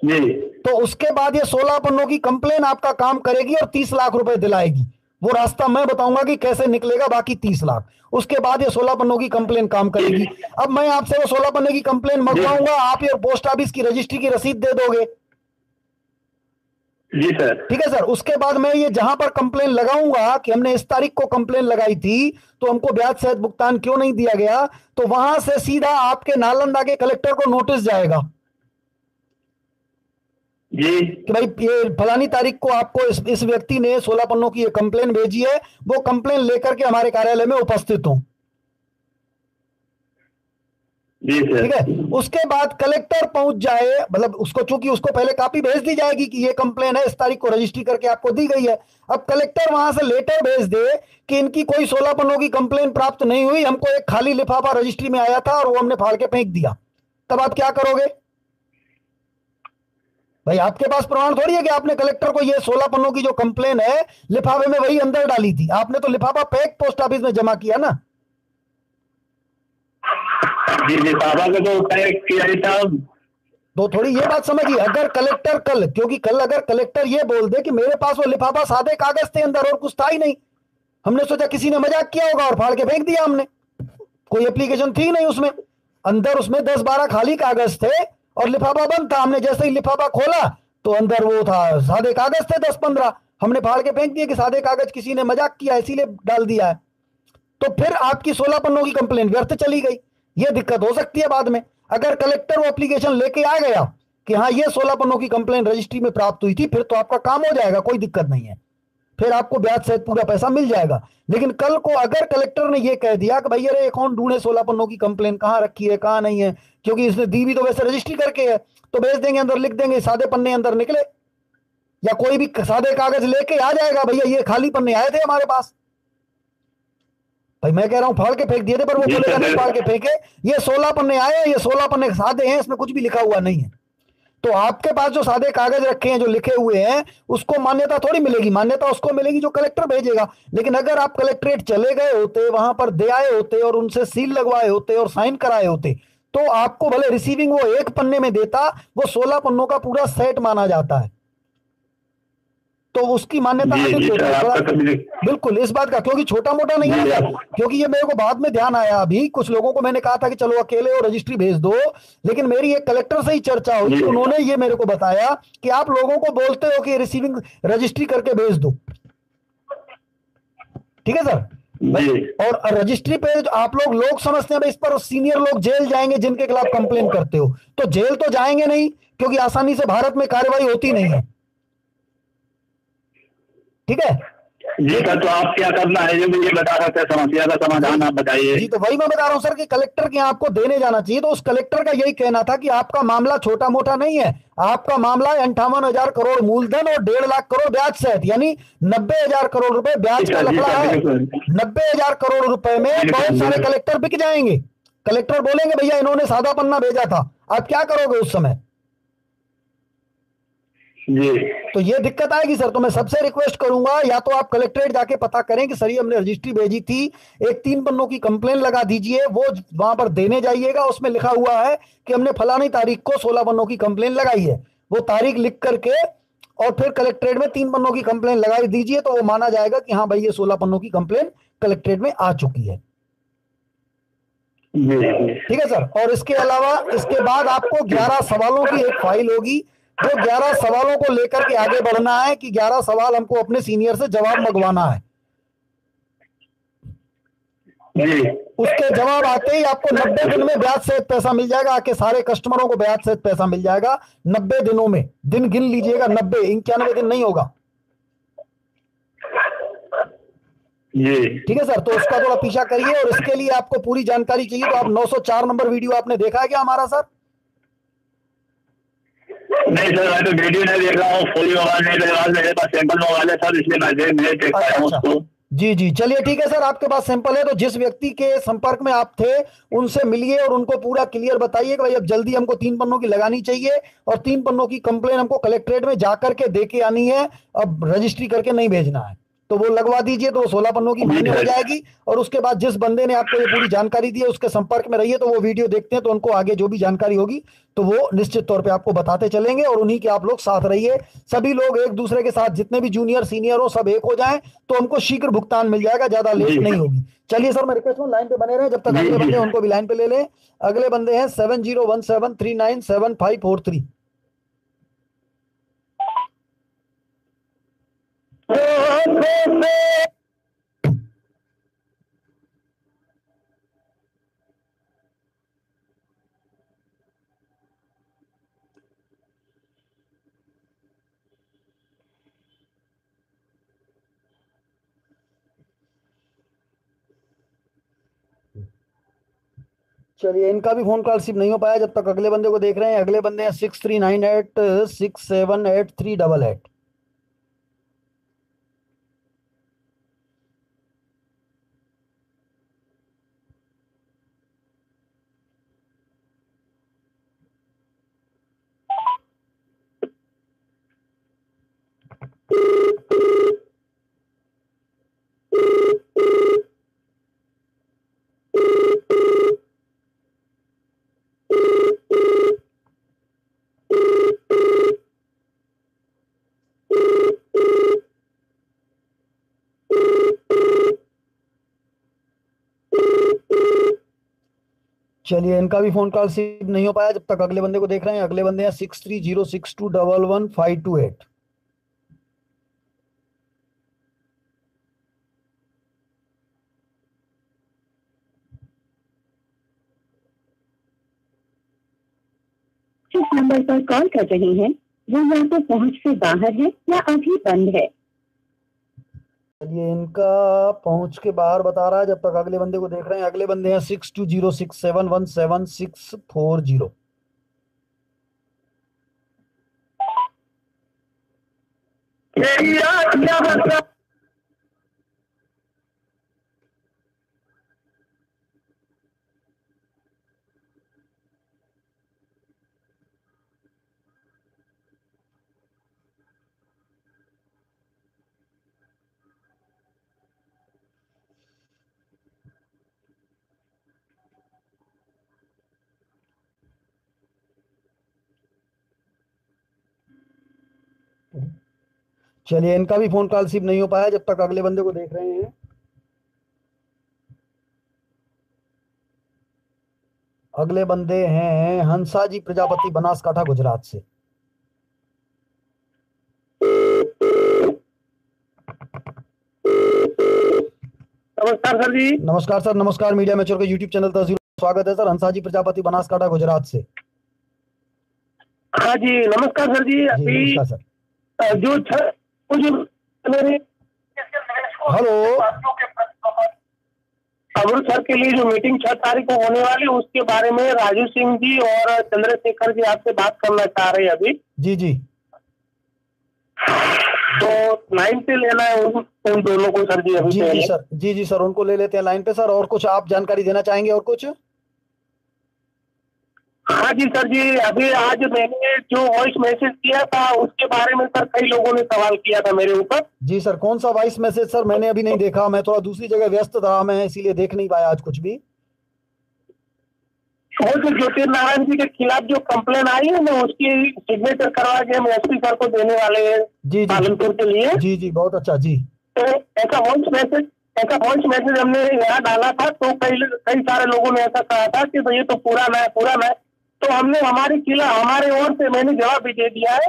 जी। तो उसके बाद ये 16 पन्नों की कंप्लेन आपका काम करेगी और 30 लाख रुपए दिलाएगी। वो रास्ता मैं बताऊंगा कि कैसे निकलेगा, बाकी 30 लाख। उसके बाद ये 16 पन्नों की कंप्लेन काम करेगी। अब मैं आपसे वो 16 पन्ने की कंप्लेन मंगवाऊंगा, आप ये पोस्ट ऑफिस की रजिस्ट्री की रसीद दे दोगे। जी सर। ठीक है सर। उसके बाद मैं ये जहां पर कंप्लेन लगाऊंगा कि हमने इस तारीख को कंप्लेन लगाई थी तो हमको ब्याज सहित भुगतान क्यों नहीं दिया गया, तो वहां से सीधा आपके नालंदा के कलेक्टर को नोटिस जाएगा जी कि भाई ये फलानी तारीख को आपको इस व्यक्ति ने 16 पन्नों की ये कंप्लेन भेजी है, वो कंप्लेन लेकर के हमारे कार्यालय में उपस्थित हो। जी सर। ठीक है। उसके बाद कलेक्टर पहुंच जाए, मतलब उसको, चूंकि उसको पहले कॉपी भेज दी जाएगी कि ये कंप्लेन है, इस तारीख को रजिस्ट्री करके आपको दी गई है। अब कलेक्टर वहां से लेटर भेज दे कि इनकी कोई 16 पन्नों की कंप्लेन प्राप्त नहीं हुई, हमको एक खाली लिफाफा रजिस्ट्री में आया था और वो हमने फाड़ के फेंक दिया, तब आप क्या करोगे भाई? आपके पास प्रमाण थोड़ी है कि आपने कलेक्टर को ये 16 पन्नों की जो कंप्लेन है लिफाफे में वही अंदर डाली थी। आपने तो लिफाफा फेंक पोस्ट ऑफिस में जमा किया ना। जी जी पापा को तो पैक किया ही था। तो थोड़ी ये बात समझिए, अगर कलेक्टर कल, क्योंकि कल अगर कलेक्टर ये बोल दे कि मेरे पास वो लिफाफा सादे कागज थे अंदर और कुछ था ही नहीं, हमने सोचा किसी ने मजाक किया होगा और फाड़ के फेंक दिया हमने, कोई एप्लीकेशन थी नहीं उसमें, अंदर उसमें 10-12 खाली कागज थे और लिफाफा बंद था। हमने जैसे ही लिफाफा खोला तो अंदर वो था, सादे कागज थे 10-15, हमने फाड़ के फेंक दिए कि सादे कागज किसी ने मजाक किया इसीलिए डाल दिया है। तो फिर आपकी 16 पन्नों की कंप्लेन व्यर्थ चली गई। ये दिक्कत हो सकती है बाद में। अगर कलेक्टर वो एप्लीकेशन लेके आ गया कि हाँ ये 16 पन्नों की कंप्लेन रजिस्ट्री में प्राप्त हुई थी, फिर तो आपका काम हो जाएगा, कोई दिक्कत नहीं है, फिर आपको ब्याज सहित पूरा पैसा मिल जाएगा। लेकिन कल को अगर कलेक्टर ने ये कह दिया कि भाई अरे अकाउंट ढूंढे 16 पन्नों की कंप्लेन कहां रखी है कहां नहीं है, क्योंकि इसने दी भी तो वैसे रजिस्ट्री करके है, तो भेज देंगे, अंदर लिख देंगे सादे पन्ने अंदर निकले, या कोई भी सादे कागज लेके आ जाएगा, भैया ये खाली पन्ने आए थे हमारे पास, भाई मैं कह रहा हूं फाड़ के फेंक दिए थे, पर वो बोलेगा नहीं फाड़ के फेंके, ये 16 पन्ने आए, ये 16 पन्ने सादे हैं, इसमें कुछ भी लिखा हुआ नहीं है। तो आपके पास जो सादे कागज रखे हैं जो लिखे हुए हैं उसको मान्यता थोड़ी मिलेगी, मान्यता उसको मिलेगी जो कलेक्टर भेजेगा। लेकिन अगर आप कलेक्ट्रेट चले गए होते, वहां पर दे आए होते और उनसे सील लगवाए होते और साइन कराए होते, तो आपको भले रिसीविंग वो एक पन्ने में देता, वो 16 पन्नों का पूरा सेट माना जाता है, तो उसकी मान्यता अधिक होती है। बिल्कुल इस बात का, क्योंकि छोटा मोटा नहीं है, क्योंकि ये मेरे को बाद में ध्यान आया, अभी कुछ लोगों को मैंने कहा था कि चलो अकेले और रजिस्ट्री भेज दो, लेकिन मेरी एक कलेक्टर से ही चर्चा हुई, उन्होंने ये मेरे को बताया कि आप लोगों को बोलते हो कि रिसीविंग रजिस्ट्री करके भेज दो। ठीक है सर। और रजिस्ट्री पे आप लोग समझते हैं इस पर सीनियर लोग जेल जाएंगे जिनके खिलाफ कंप्लेन करते हो, तो जेल तो जाएंगे नहीं, क्योंकि आसानी से भारत में कार्रवाई होती नहीं है। ठीक है जी सर, तो आप क्या करना है ये मुझे बता सकते हैं, समस्या का समाधान आप बताइए। जी तो वही मैं बता रहा हूं सर कि कलेक्टर के यहाँ आपको देने जाना चाहिए। तो उस कलेक्टर का यही कहना था कि आपका मामला छोटा मोटा नहीं है, आपका मामला 58,000 करोड़ मूलधन और 1.5 लाख करोड़ ब्याज सहित, यानी 90,000 करोड़ रुपए ब्याज का लफड़ा है। 90,000 करोड़ रुपए में बहुत सारे कलेक्टर बिक जाएंगे। कलेक्टर बोलेंगे भैया इन्होंने सादा पन्ना भेजा था, आप क्या करोगे उस समय? जी। तो ये दिक्कत आएगी सर। तो मैं सबसे रिक्वेस्ट करूंगा, या तो आप कलेक्ट्रेट जाके पता करें कि सर ये हमने रजिस्ट्री भेजी थी, एक 3 पन्नों की कंप्लेन लगा दीजिए, वो वहां पर देने जाइएगा, उसमें लिखा हुआ है कि हमने फलानी तारीख को 16 पन्नों की कंप्लेन लगाई है, वो तारीख लिख करके और फिर कलेक्ट्रेट में 3 पन्नों की कंप्लेन लगाई दीजिए, तो वो माना जाएगा कि हाँ भाई ये 16 पन्नों की कंप्लेन कलेक्ट्रेट में आ चुकी है। ठीक है सर। और इसके अलावा इसके बाद आपको 11 सवालों की एक फाइल होगी, वो 11 सवालों को लेकर के आगे बढ़ना है कि 11 सवाल हमको अपने सीनियर से जवाब मंगवाना है। उसके जवाब आते ही आपको 90 दिन में ब्याज सहित पैसा मिल जाएगा, आके सारे कस्टमरों को ब्याज सहित पैसा मिल जाएगा 90 दिनों में। दिन गिन लीजिएगा, 90, 91 दिन नहीं होगा। ठीक है सर। तो उसका थोड़ा पीछा करिए, और इसके लिए आपको पूरी जानकारी चाहिए तो आप 904 नंबर वीडियो आपने देखा है क्या हमारा सर? नहीं सर, मैं तो वीडियो नहीं देख रहा हूँ, फुल मोबाइल नहीं देख रहा, मेरे पास सैंपल मोबाइल है सर, इसलिए मैं नहीं देख पाया हूँ उसको। जी जी चलिए ठीक है सर, आपके पास सैंपल है तो जिस व्यक्ति के संपर्क में आप थे उनसे मिलिए और उनको पूरा क्लियर बताइए कि भाई अब जल्दी हमको 3 पन्नों की लगानी चाहिए और 3 पन्नों की कंप्लेन हमको कलेक्ट्रेट में जाकर के दे के आनी है, अब रजिस्ट्री करके नहीं भेजना है, तो वो लगवा दीजिए, तो 16 पन्नों की मान्य हो जाएगी। और उसके बाद जिस बंदे ने आपको ये पूरी जानकारी दी है उसके संपर्क में रहिए, तो वो वीडियो देखते हैं तो उनको आगे जो भी जानकारी होगी तो वो निश्चित तौर पे आपको बताते चलेंगे, और उन्हीं के आप लोग साथ रहिए। सभी लोग एक दूसरे के साथ, जितने भी जूनियर सीनियर हो सब एक हो जाएं तो हमको शीघ्र भुगतान मिल जाएगा, ज्यादा लेट नहीं होगी। चलिए सर, मैं रिक्वेस्ट हूँ लाइन पे बने रहे, जब तक अगले बंदे उनको भी लाइन पे ले लें। अगले बंदे हैं 7017397543। चलिए, इनका भी फोन कॉल रिसीव नहीं हो पाया। जब तक अगले बंदे को देख रहे हैं, अगले बंदे हैं 6398678388। चलिए, इनका भी फोन कॉल रिसीव नहीं हो पाया। जब तक अगले बंदे को देख रहे हैं, अगले बंदे हैं 6306211528। जिस नंबर पर कॉल कर रहे हैं वो या तो पहुंच से बाहर है या अभी बंद है। चलिए, इनका पहुंच के बाहर बता रहा है। जब तक अगले बंदे को देख रहे हैं, अगले बंदे हैं 6206717640। चलिए, इनका भी फोन कॉल रिसीव नहीं हो पाया। जब तक अगले बंदे को देख रहे हैं, अगले बंदे हैं हंसा जी प्रजापति, बनासकाठा, गुजरात से। नमस्कार सर जी। नमस्कार सर, नमस्कार। मीडिया मैच्योर के यूट्यूब चैनल पर स्वागत है सर। हंसा जी प्रजापति, बनासकाठा, गुजरात से। हाँ जी, नमस्कार सर जी। अभी नमस्कार सर। जो मेरे हेलो, अमृतसर के लिए जो मीटिंग 6 तारीख को होने वाली है उसके बारे में राजू सिंह जी और चंद्रशेखर जी आपसे बात करना चाह रहे हैं अभी। जी जी। तो लाइन पे लेना है उन दोनों को सर जी अभी। जी जी सर, जी जी सर, उनको ले लेते हैं लाइन पे सर। और कुछ आप जानकारी देना चाहेंगे और कुछ? हाँ जी सर जी, अभी आज मैंने जो वॉइस मैसेज किया था उसके बारे में सर कई लोगों ने सवाल किया था मेरे ऊपर। जी सर, कौन सा वॉइस मैसेज सर? मैंने अभी नहीं देखा, मैं थोड़ा दूसरी जगह व्यस्त था, मैं इसीलिए देख नहीं पाया आज कुछ भी। वो जो ज्योतिर्नारायण जी के खिलाफ जो कंप्लेन आई है ना उसकी सिग्नेचर करवा के हम एसपी सर को देने वाले हैं जी पालनपुर के लिए। जी जी, बहुत अच्छा जी। तो ऐसा वॉइस मैसेज हमने यहाँ डाला था तो कई सारे लोगों ने ऐसा कहा था कि ये तो पुराना है। तो हमने हमारे ओर से मैंने जवाब भी दे दिया है।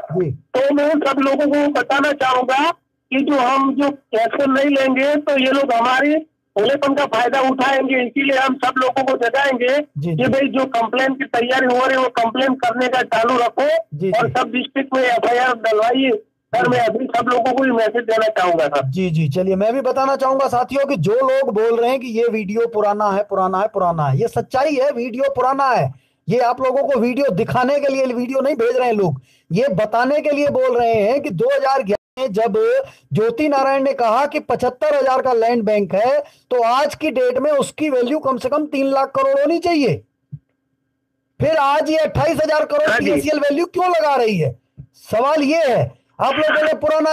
तो मैं सब लोगों को बताना चाहूंगा कि जो एक्शन नहीं लेंगे तो ये लोग हमारी भोलेपन का फायदा उठाएंगे। इसीलिए हम सब लोगों को जगाएंगे कि भाई जो कंप्लेन की तैयारी हो रही है वो कंप्लेन करने का चालू रखो और सब डिस्ट्रिक्ट में FIR डलवाइए। सर मैं अभी सब लोगों को मैसेज देना चाहूंगा सर। जी जी, चलिए, मैं भी बताना चाहूंगा साथियों कि जो लोग बोल रहे हैं कि ये वीडियो पुराना है, ये सच्चाई है। वीडियो पुराना है। ये आप लोगों को वीडियो दिखाने के लिए वीडियो नहीं भेज रहे हैं लोग, ये बताने के लिए बोल रहे हैं कि 2011 में जब ज्योति नारायण ने कहा कि 75,000 का लैंड बैंक है तो आज की डेट में उसकी वैल्यू कम से कम 3 लाख करोड़ होनी चाहिए। फिर आज ये 28,000 करोड़ PACL वैल्यू क्यों लगा रही है? सवाल ये है। आप लोग बोले पुराना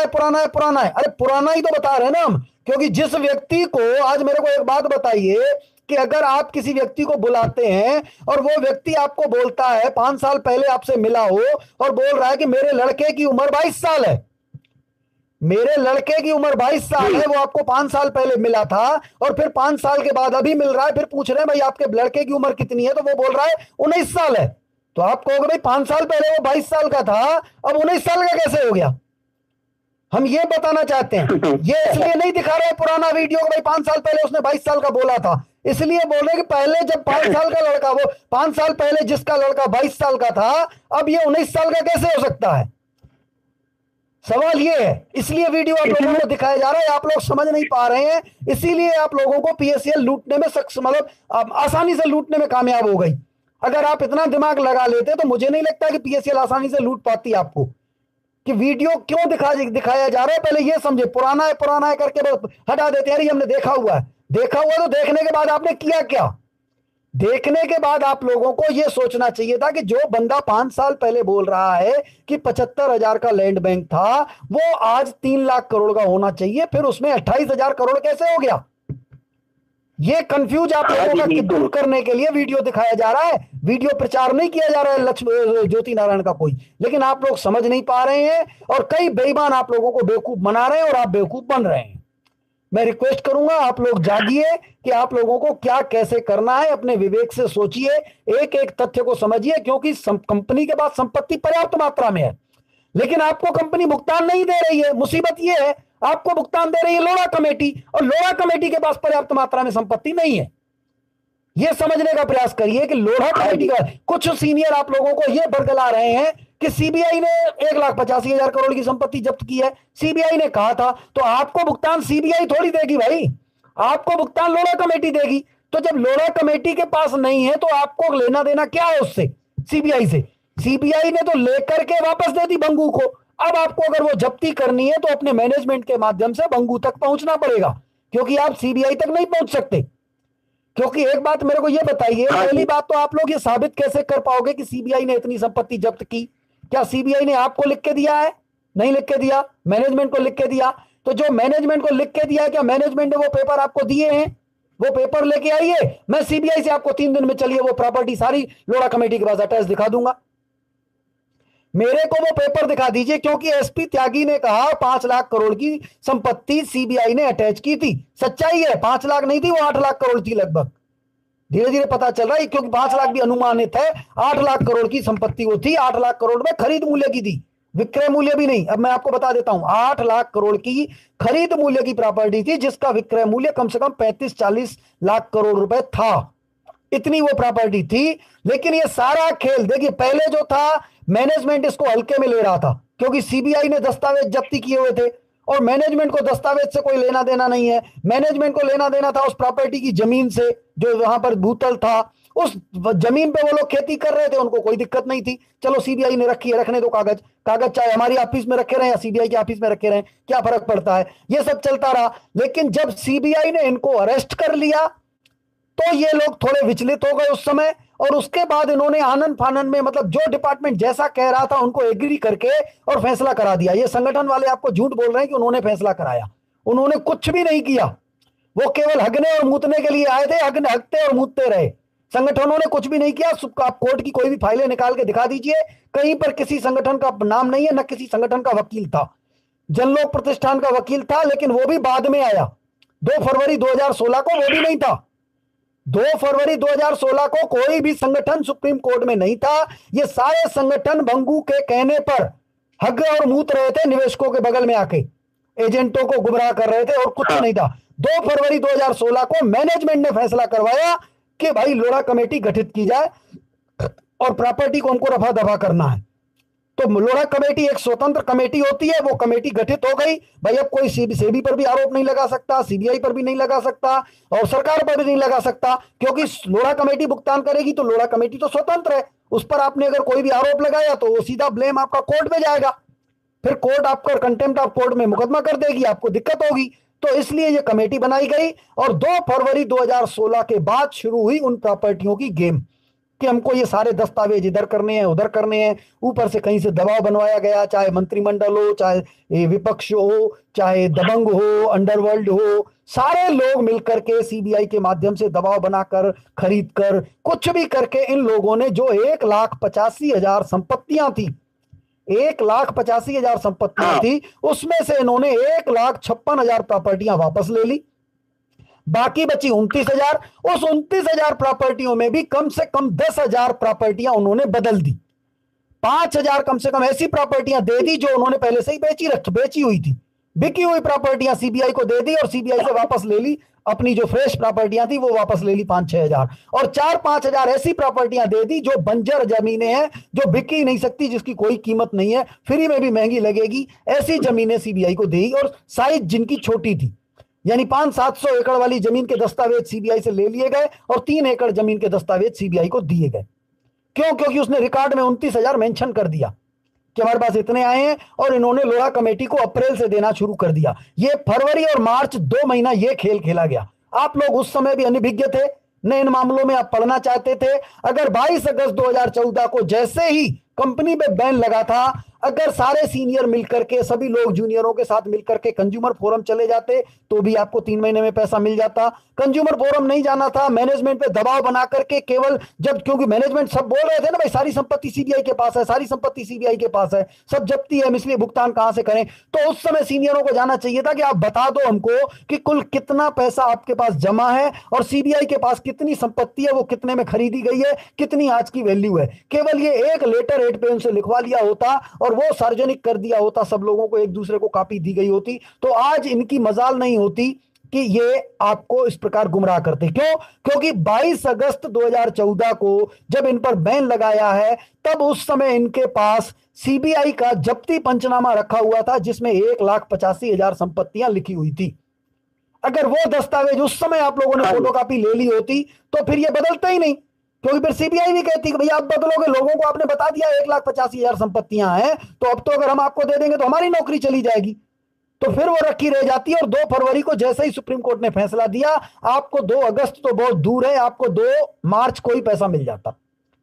है। अरे पुराना ही तो बता रहे हैं ना हम, क्योंकि जिस व्यक्ति को, आज मेरे को एक बात बताइए कि अगर आप किसी व्यक्ति को बुलाते हैं और वो व्यक्ति आपको बोलता है 5 साल पहले आपसे मिला हो और बोल रहा है कि मेरे लड़के की उम्र 22 साल है, वो आपको 5 साल पहले मिला था और फिर 5 साल के बाद अभी मिल रहा है, फिर पूछ रहे हैं भाई आपके लड़के की उम्र कितनी है, तो वो बोल रहा है 19 साल है। तो आप कहोगे भाई 5 साल पहले वो 22 साल का था, अब 19 साल का कैसे हो गया? हम ये बताना चाहते हैं। ये इसलिए नहीं दिखा रहे पुराना वीडियो भाई 5 साल पहले उसने 22 साल का बोला था, इसलिए बोल रहे कि पहले जब 5 साल का लड़का, वो 5 साल पहले जिसका लड़का 22 साल का था, अब ये 19 साल का कैसे हो सकता है? सवाल ये है। इसलिए वीडियो आप लोगों को दिखाया जा रहा है, आप लोग समझ नहीं पा रहे हैं, इसीलिए आप लोगों को पीएसएल लूटने में मतलब आसानी से लूटने में कामयाब हो गई। अगर आप इतना दिमाग लगा लेते तो मुझे नहीं लगता कि पीएसएल आसानी से लूट पाती आपको। कि वीडियो क्यों दिखाया जा रहा है, पहले ये समझे। पुराना है करके हटा देते हैं, हमने देखा हुआ है। देखा हुआ तो देखने के बाद आपने किया क्या? देखने के बाद आप लोगों को यह सोचना चाहिए था कि जो बंदा 5 साल पहले बोल रहा है कि 75,000 का लैंड बैंक था, वो आज 3 लाख करोड़ का होना चाहिए, फिर उसमें 28,000 करोड़ कैसे हो गया? ये कंफ्यूज आप लोगों का दूर करने के लिए वीडियो दिखाया जा रहा है। वीडियो प्रचार नहीं किया जा रहा है ज्योति नारायण का कोई, लेकिन आप लोग समझ नहीं पा रहे हैं और कई बेईमान आप लोगों को बेवकूफ बना रहे हैं और आप बेवकूफ बन रहे हैं। मैं रिक्वेस्ट करूंगा आप लोग जागिए कि आप लोगों को क्या कैसे करना है, अपने विवेक से सोचिए, एक एक तथ्य को समझिए, क्योंकि कंपनी के पास संपत्ति पर्याप्त मात्रा में है, लेकिन आपको कंपनी भुगतान नहीं दे रही है। मुसीबत यह है, आपको भुगतान दे रही है लोढ़ा कमेटी, और लोढ़ा कमेटी के पास पर्याप्त मात्रा में संपत्ति नहीं है। यह समझने का प्रयास करिए कि लोढ़ा कमेटी का कुछ सीनियर आप लोगों को यह बरगला रहे हैं कि सीबीआई ने 1,85,000 करोड़ की संपत्ति जब्त की है। सीबीआई ने कहा था, तो आपको भुगतान सीबीआई थोड़ी देगी भाई, आपको भुगतान लोढ़ा कमेटी देगी। तो जब लोढ़ा कमेटी के पास नहीं है तो आपको लेना देना क्या है उससे, सीबीआई से? सीबीआई ने तो लेकर के वापस दे दी बंगू को। अब आपको अगर वो जब्ती करनी है तो अपने मैनेजमेंट के माध्यम से बंगू तक पहुंचना पड़ेगा, क्योंकि आप सीबीआई तक नहीं पहुंच सकते। क्योंकि एक बात मेरे को ये बताइए, पहली बात तो आप लोग ये साबित कैसे कर पाओगे कि सीबीआई ने इतनी संपत्ति जब्त की? क्या सीबीआई ने आपको लिख के दिया है? नहीं लिख के दिया, मैनेजमेंट को लिख के दिया। तो जो मैनेजमेंट को लिख के दिया है, क्या मैनेजमेंट ने वो पेपर आपको दिए हैं? वो पेपर लेके आइए, मैं सीबीआई से आपको 3 दिन में चलिए वो प्रॉपर्टी सारी लोढ़ा कमेटी के पास अटैच दिखा दूंगा। मेरे को वो पेपर दिखा दीजिए, क्योंकि एसपी त्यागी ने कहा 5 लाख करोड़ की संपत्ति सीबीआई ने अटैच की थी। सच्चाई है, 5 लाख नहीं थी, वो 8 लाख करोड़ थी लगभग। धीरे धीरे पता चल रहा है, क्योंकि 5 लाख भी अनुमानित है, 8 लाख करोड़ की संपत्ति वो थी। 8 लाख करोड़ में खरीद मूल्य की थी, विक्रय मूल्य भी नहीं। अब मैं आपको बता देता हूं, 8 लाख करोड़ की खरीद मूल्य की प्रॉपर्टी थी, जिसका विक्रय मूल्य कम से कम 35-40 लाख करोड़ रुपए था। इतनी वो प्रॉपर्टी थी। लेकिन ये सारा खेल देखिए, पहले जो था मैनेजमेंट इसको हल्के में ले रहा था, क्योंकि सीबीआई ने दस्तावेज जब्ती किए हुए थे और मैनेजमेंट को दस्तावेज से कोई लेना देना नहीं है। मैनेजमेंट को लेना देना था उस प्रॉपर्टी की जमीन से, जो वहां पर भूतल था, उस जमीन पे वो लोग खेती कर रहे थे, उनको कोई दिक्कत नहीं थी। चलो सीबीआई ने रखी है, रखने दो कागज चाहे हमारी ऑफिस में रखे रहे या सीबीआई के ऑफिस में रखे रहे, क्या फर्क पड़ता है? ये सब चलता रहा। लेकिन जब सीबीआई ने इनको अरेस्ट कर लिया तो ये लोग थोड़े विचलित हो गए उस समय, और उसके बाद इन्होंने आनन फानन में, मतलब जो डिपार्टमेंट जैसा कह रहा था उनको एग्री करके और फैसला करा दिया। ये संगठन वाले आपको झूठ बोल रहे हैं कि उन्होंने फैसला कराया, उन्होंने कुछ भी नहीं किया। वो केवल हगने और मूतने के लिए आए थे, हगते और मूतते रहे। संगठनों ने कुछ भी नहीं किया। आप कोर्ट की कोई भी फाइलें निकाल के दिखा दीजिए, कहीं पर किसी संगठन का नाम नहीं है, न किसी संगठन का वकील था। जनलोक प्रतिष्ठान का वकील था, लेकिन वो भी बाद में आया। 2 फरवरी 2016 को वो भी नहीं था। 2 फरवरी 2016 को कोई भी संगठन सुप्रीम कोर्ट में नहीं था। ये सारे संगठन भंगू के कहने पर हग और मूत रहे थे, निवेशकों के बगल में आके एजेंटों को गुमराह कर रहे थे, और कुछ नहीं था। 2 फरवरी 2016 को मैनेजमेंट ने फैसला करवाया कि भाई लोढ़ा कमेटी गठित की जाए और प्रॉपर्टी को हमको रफा दफा करना है। तो लोढ़ा कमेटी एक स्वतंत्र कमेटी होती है, वो कमेटी गठित हो गई। भाई अब कोई सेबी पर भी आरोप नहीं लगा सकता, सीबीआई पर भी नहीं लगा सकता, और सरकार पर भी नहीं लगा सकता, क्योंकि लोढ़ा कमेटी भुगतान करेगी तो लोढ़ा कमेटी तो स्वतंत्र है। उस पर आपने अगर कोई भी आरोप लगाया तो वो सीधा ब्लेम आपका कोर्ट में जाएगा, फिर कोर्ट आपका कंटेम्प्ट ऑफ कोर्ट में मुकदमा कर देगी, आपको दिक्कत होगी। तो इसलिए ये कमेटी बनाई गई, और 2 फरवरी 2016 के बाद शुरू हुई उन प्रॉपर्टियों की गेम कि हमको ये सारे दस्तावेज इधर करने हैं, उधर करने हैं। ऊपर से कहीं से दबाव बनवाया गया, चाहे मंत्रिमंडल हो, चाहे विपक्ष हो, चाहे दबंग हो, अंडरवर्ल्ड हो, सारे लोग मिलकर के सीबीआई के माध्यम से दबाव बनाकर, खरीद कर, कुछ भी करके इन लोगों ने जो 1,85,000 संपत्तियां थी, 1,85,000 संपत्तियां थी, उसमें से इन्होंने 1,56,000 प्रॉपर्टियां वापस ले ली। बाकी बची 29,000। उस 29,000 प्रॉपर्टियों में भी कम से कम 10,000 प्रॉपर्टियां उन्होंने बदल दी। 5,000 कम से कम ऐसी प्रॉपर्टियां दे दी जो उन्होंने पहले से ही बेची हुई थी। बिकी हुई प्रॉपर्टियां सीबीआई को दे दी और सीबीआई से वापस ले ली, अपनी जो फ्रेश प्रॉपर्टियां थी वो वापस ले ली 5-6 हजार, और 4-5 हजार ऐसी प्रॉपर्टियां दे दी जो बंजर जमीनें हैं, जो बिक ही नहीं सकती, जिसकी कोई कीमत नहीं है, फ्री में भी महंगी लगेगी, ऐसी जमीनें सीबीआई को दी, और साइज जिनकी छोटी थी, यानी 500-700 एकड़ वाली जमीन के दस्तावेज सीबीआई से ले लिए गए और 3 एकड़ जमीन के दस्तावेज सीबीआई को दिए गए। क्यों? क्योंकि उसने रिकॉर्ड में 29,000 मेंशन कर दिया कि हमारे पास इतने आए हैं, और इन्होंने लोढ़ा कमेटी को अप्रैल से देना शुरू कर दिया। ये फरवरी और मार्च 2 महीना ये खेल खेला गया। आप लोग उस समय भी अनभिज्ञ थे, न इन मामलों में आप पढ़ना चाहते थे। अगर 22 अगस्त 2014 को जैसे ही कंपनी पे बैन लगा था, अगर सारे सीनियर मिलकर के, सभी लोग जूनियरों के साथ मिलकर के कंज्यूमर फोरम चले जाते तो भी आपको 3 महीने में पैसा मिल जाता। कंज्यूमर फोरम नहीं जाना था, मैनेजमेंट पे दबाव बना करके केवल जब, क्योंकि मैनेजमेंट सब बोल रहे थे ना भाई सारी संपत्ति सीबीआई के पास है, सारी संपत्ति सीबीआई के पास है, सब जब्ती है, इसलिए भुगतान कहां से करें। तो उस समय सीनियरों को जाना चाहिए था कि आप बता दो हमको कि कुल कितना पैसा आपके पास जमा है और सीबीआई के पास कितनी संपत्ति है, वो कितने में खरीदी गई है, कितनी आज की वैल्यू है। केवल ये एक लेटर हेड पे उनसे लिखवा लिया होता और वो सार्वजनिक कर दिया होता, सब लोगों को एक दूसरे को कॉपी दी गई होती, तो आज इनकी मजाल नहीं होती कि ये आपको इस प्रकार गुमराह करते। क्यों? क्योंकि 22 अगस्त 2014 को जब इन पर बैन लगाया है, तब उस समय इनके पास सीबीआई का जब्ती पंचनामा रखा हुआ था जिसमें 1,85,000 संपत्तियां लिखी हुई थी। अगर वो दस्तावेज उस समय आप लोगों ने फोटोकॉपी ले ली होती तो फिर ये बदलता ही नहीं, क्योंकि फिर सीबीआई भी कहती कि भैया आप बदलोगे, लोगों को आपने बता दिया 1,85,000 संपत्तियां हैं, तो अब तो अगर हम आपको दे देंगे तो हमारी नौकरी चली जाएगी। तो फिर वो रखी रह जाती है। और 2 फरवरी को जैसे ही सुप्रीम कोर्ट ने फैसला दिया, आपको 2 अगस्त तो बहुत दूर है, आपको 2 मार्च को ही पैसा मिल जाता,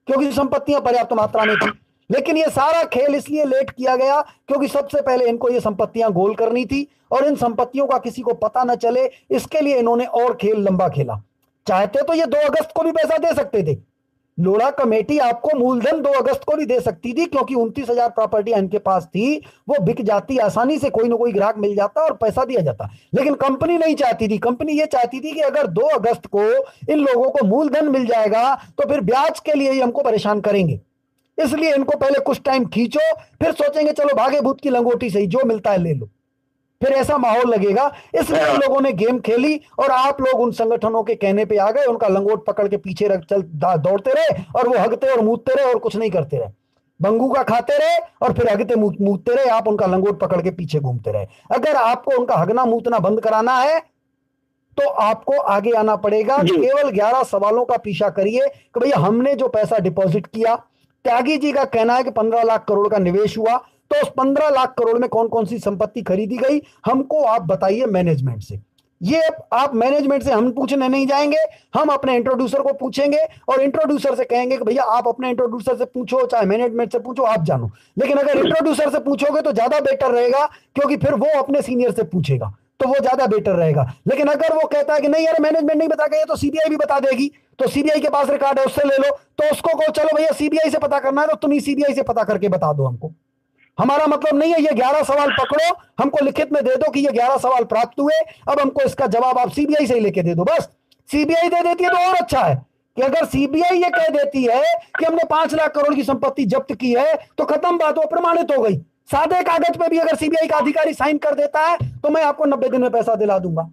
क्योंकि संपत्तियां पर्याप्त मात्रा में थी। लेकिन ये सारा खेल इसलिए लेट किया गया क्योंकि सबसे पहले इनको ये संपत्तियां गोल करनी थी और इन संपत्तियों का किसी को पता न चले, इसके लिए इन्होंने और खेल लंबा खेला। चाहते तो ये 2 अगस्त को भी पैसा दे सकते थे, लोढ़ा कमेटी आपको मूलधन 2 अगस्त को भी दे सकती थी, क्योंकि 29,000 प्रॉपर्टियां इनके पास थी, वो बिक जाती आसानी से, कोई ना कोई ग्राहक मिल जाता और पैसा दिया जाता। लेकिन कंपनी नहीं चाहती थी, कंपनी ये चाहती थी कि अगर 2 अगस्त को इन लोगों को मूलधन मिल जाएगा तो फिर ब्याज के लिए ही हमको परेशान करेंगे, इसलिए इनको पहले कुछ टाइम खींचो, फिर सोचेंगे चलो भागे भूत की लंगोटी से ही जो मिलता है ले लो, फिर ऐसा माहौल लगेगा। इसलिए लोगों ने गेम खेली और आप लोग उन संगठनों के कहने पे आ गए, उनका लंगोट पकड़ के पीछे दौड़ते रहे और वो हगते और मूतते रहे और कुछ नहीं करते रहे, बंगू का खाते रहे और फिर हगते मूतते रहे, आप उनका लंगोट पकड़ के पीछे घूमते रहे। अगर आपको उनका हगना मूतना बंद कराना है तो आपको आगे आना पड़ेगा। केवल 11 सवालों का पीछा करिए कि भैया हमने जो पैसा डिपॉजिट किया, त्यागी जी का कहना है कि 15 लाख करोड़ का निवेश हुआ, तो उस 15 लाख करोड़ में कौन कौन सी संपत्ति खरीदी गई, हमको आप बताइए मैनेजमेंट से। ये आप मैनेजमेंट से हम पूछने नहीं जाएंगे, हम अपने इंट्रोड्यूसर को पूछेंगे और इंट्रोड्यूसर से कहेंगे कि भैया आप अपने इंट्रोड्यूसर से पूछो, चाहे मैनेजमेंट से पूछो, आप जानो। लेकिन अगर इंट्रोड्यूसर से पूछोगे तो ज्यादा बेटर रहेगा, क्योंकि फिर वो अपने सीनियर से पूछेगा तो वो ज्यादा बेटर रहेगा। लेकिन अगर वो कहता है कि नहीं यार मैनेजमेंट नहीं बता गया तो सीबीआई भी बता देगी, तो सीबीआई के पास रिकॉर्ड है उससे ले लो, तो उसको कहो चलो भैया सीबीआई से पता करना है तो तुम ही सीबीआई से पता करके बता दो हमको। हमारा मतलब नहीं है ये 11 सवाल पकड़ो, हमको लिखित में दे दो कि ये 11 सवाल प्राप्त हुए, अब हमको इसका जवाब आप सीबीआई से ही लेके दे दो। बस सीबीआई दे देती है तो और अच्छा है, कि अगर सीबीआई ये कह देती है कि हमने 5 लाख करोड़ की संपत्ति जब्त की है तो खत्म बात, वो प्रमाणित हो गई। सादे कागज पे भी अगर सीबीआई का अधिकारी साइन कर देता है तो मैं आपको 90 दिन में पैसा दिला दूंगा।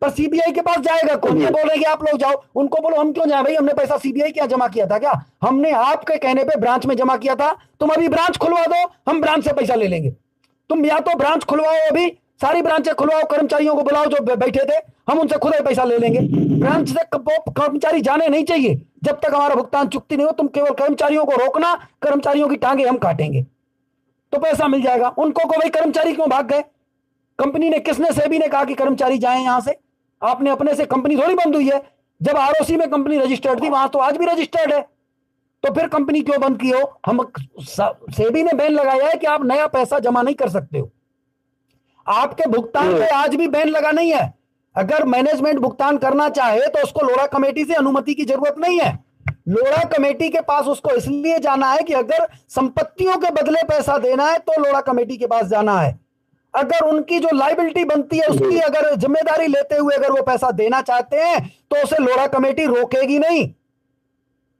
पर सीबीआई के पास जाएगा कौन? ये बोल रहे कि आप लोग जाओ, उनको बोलो हम क्यों जाए भाई, हमने पैसा सीबीआई क्या जमा किया था क्या? हमने आपके कहने पे ब्रांच में जमा किया था, तुम अभी ब्रांच खुलवा दो, हम ब्रांच से पैसा ले लेंगे। तुम या तो ब्रांच खुलवाओ, अभी सारी ब्रांचें खुलवाओ, कर्मचारियों को बुलाओ जो बैठे थे, हम उनसे खुद ही पैसा ले लेंगे। ब्रांच से कर्मचारी जाने नहीं चाहिए जब तक हमारा भुगतान चुकती नहीं हो। तुम केवल कर्मचारियों को रोकना, कर्मचारियों की टांगे हम काटेंगे तो पैसा मिल जाएगा। उनको को भाई कर्मचारी क्यों भाग गए? कंपनी ने, किसने, सेबी ने कहा कि कर्मचारी जाएं यहां से? आपने अपने से, कंपनी थोड़ी बंद हुई है। जब आरओसी में कंपनी रजिस्टर्ड थी वहां तो आज भी रजिस्टर्ड है, तो फिर कंपनी क्यों बंद की हो? हम, सेबी ने बैन लगाया है कि आप नया पैसा जमा नहीं कर सकते हो। आपके भुगतान पे आज भी बैन लगा नहीं है। अगर मैनेजमेंट भुगतान करना चाहे तो उसको लोढ़ा कमेटी से अनुमति की जरूरत नहीं है। लोढ़ा कमेटी के पास उसको इसलिए जाना है कि अगर संपत्तियों के बदले पैसा देना है तो लोढ़ा कमेटी के पास जाना है। अगर उनकी जो लायबिलिटी बनती है उसकी अगर जिम्मेदारी लेते हुए अगर वो पैसा देना चाहते हैं तो उसे लोढ़ा कमेटी रोकेगी नहीं।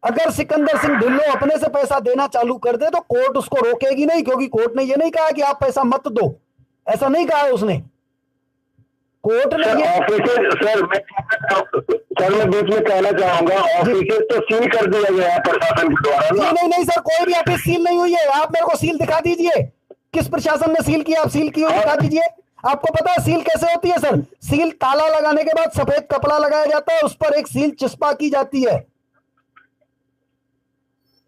अगर सिकंदर सिंह ढिल्लों अपने से पैसा देना चालू कर दे तो कोर्ट उसको रोकेगी नहीं, क्योंकि कोर्ट ने ये नहीं कहा कि आप पैसा मत दो, ऐसा नहीं कहा है उसने। कोर्ट ने ये सर मैं बीच में कहना चाहूंगा, ऑफिस तो सील कर दिया गया है प्रशासन के द्वारा। नहीं सर, कोई भी ऑफिस सील नहीं हुई है। आप मेरे को सील दिखा दीजिए, किस प्रशासन ने सील किया, आप सील की हुई दिखा दीजिए। आपको पता है सील कैसे होती है सर? सील ताला लगाने के बाद सफेद कपड़ा लगाया जाता है, उस पर एक सील चिपका की जाती है।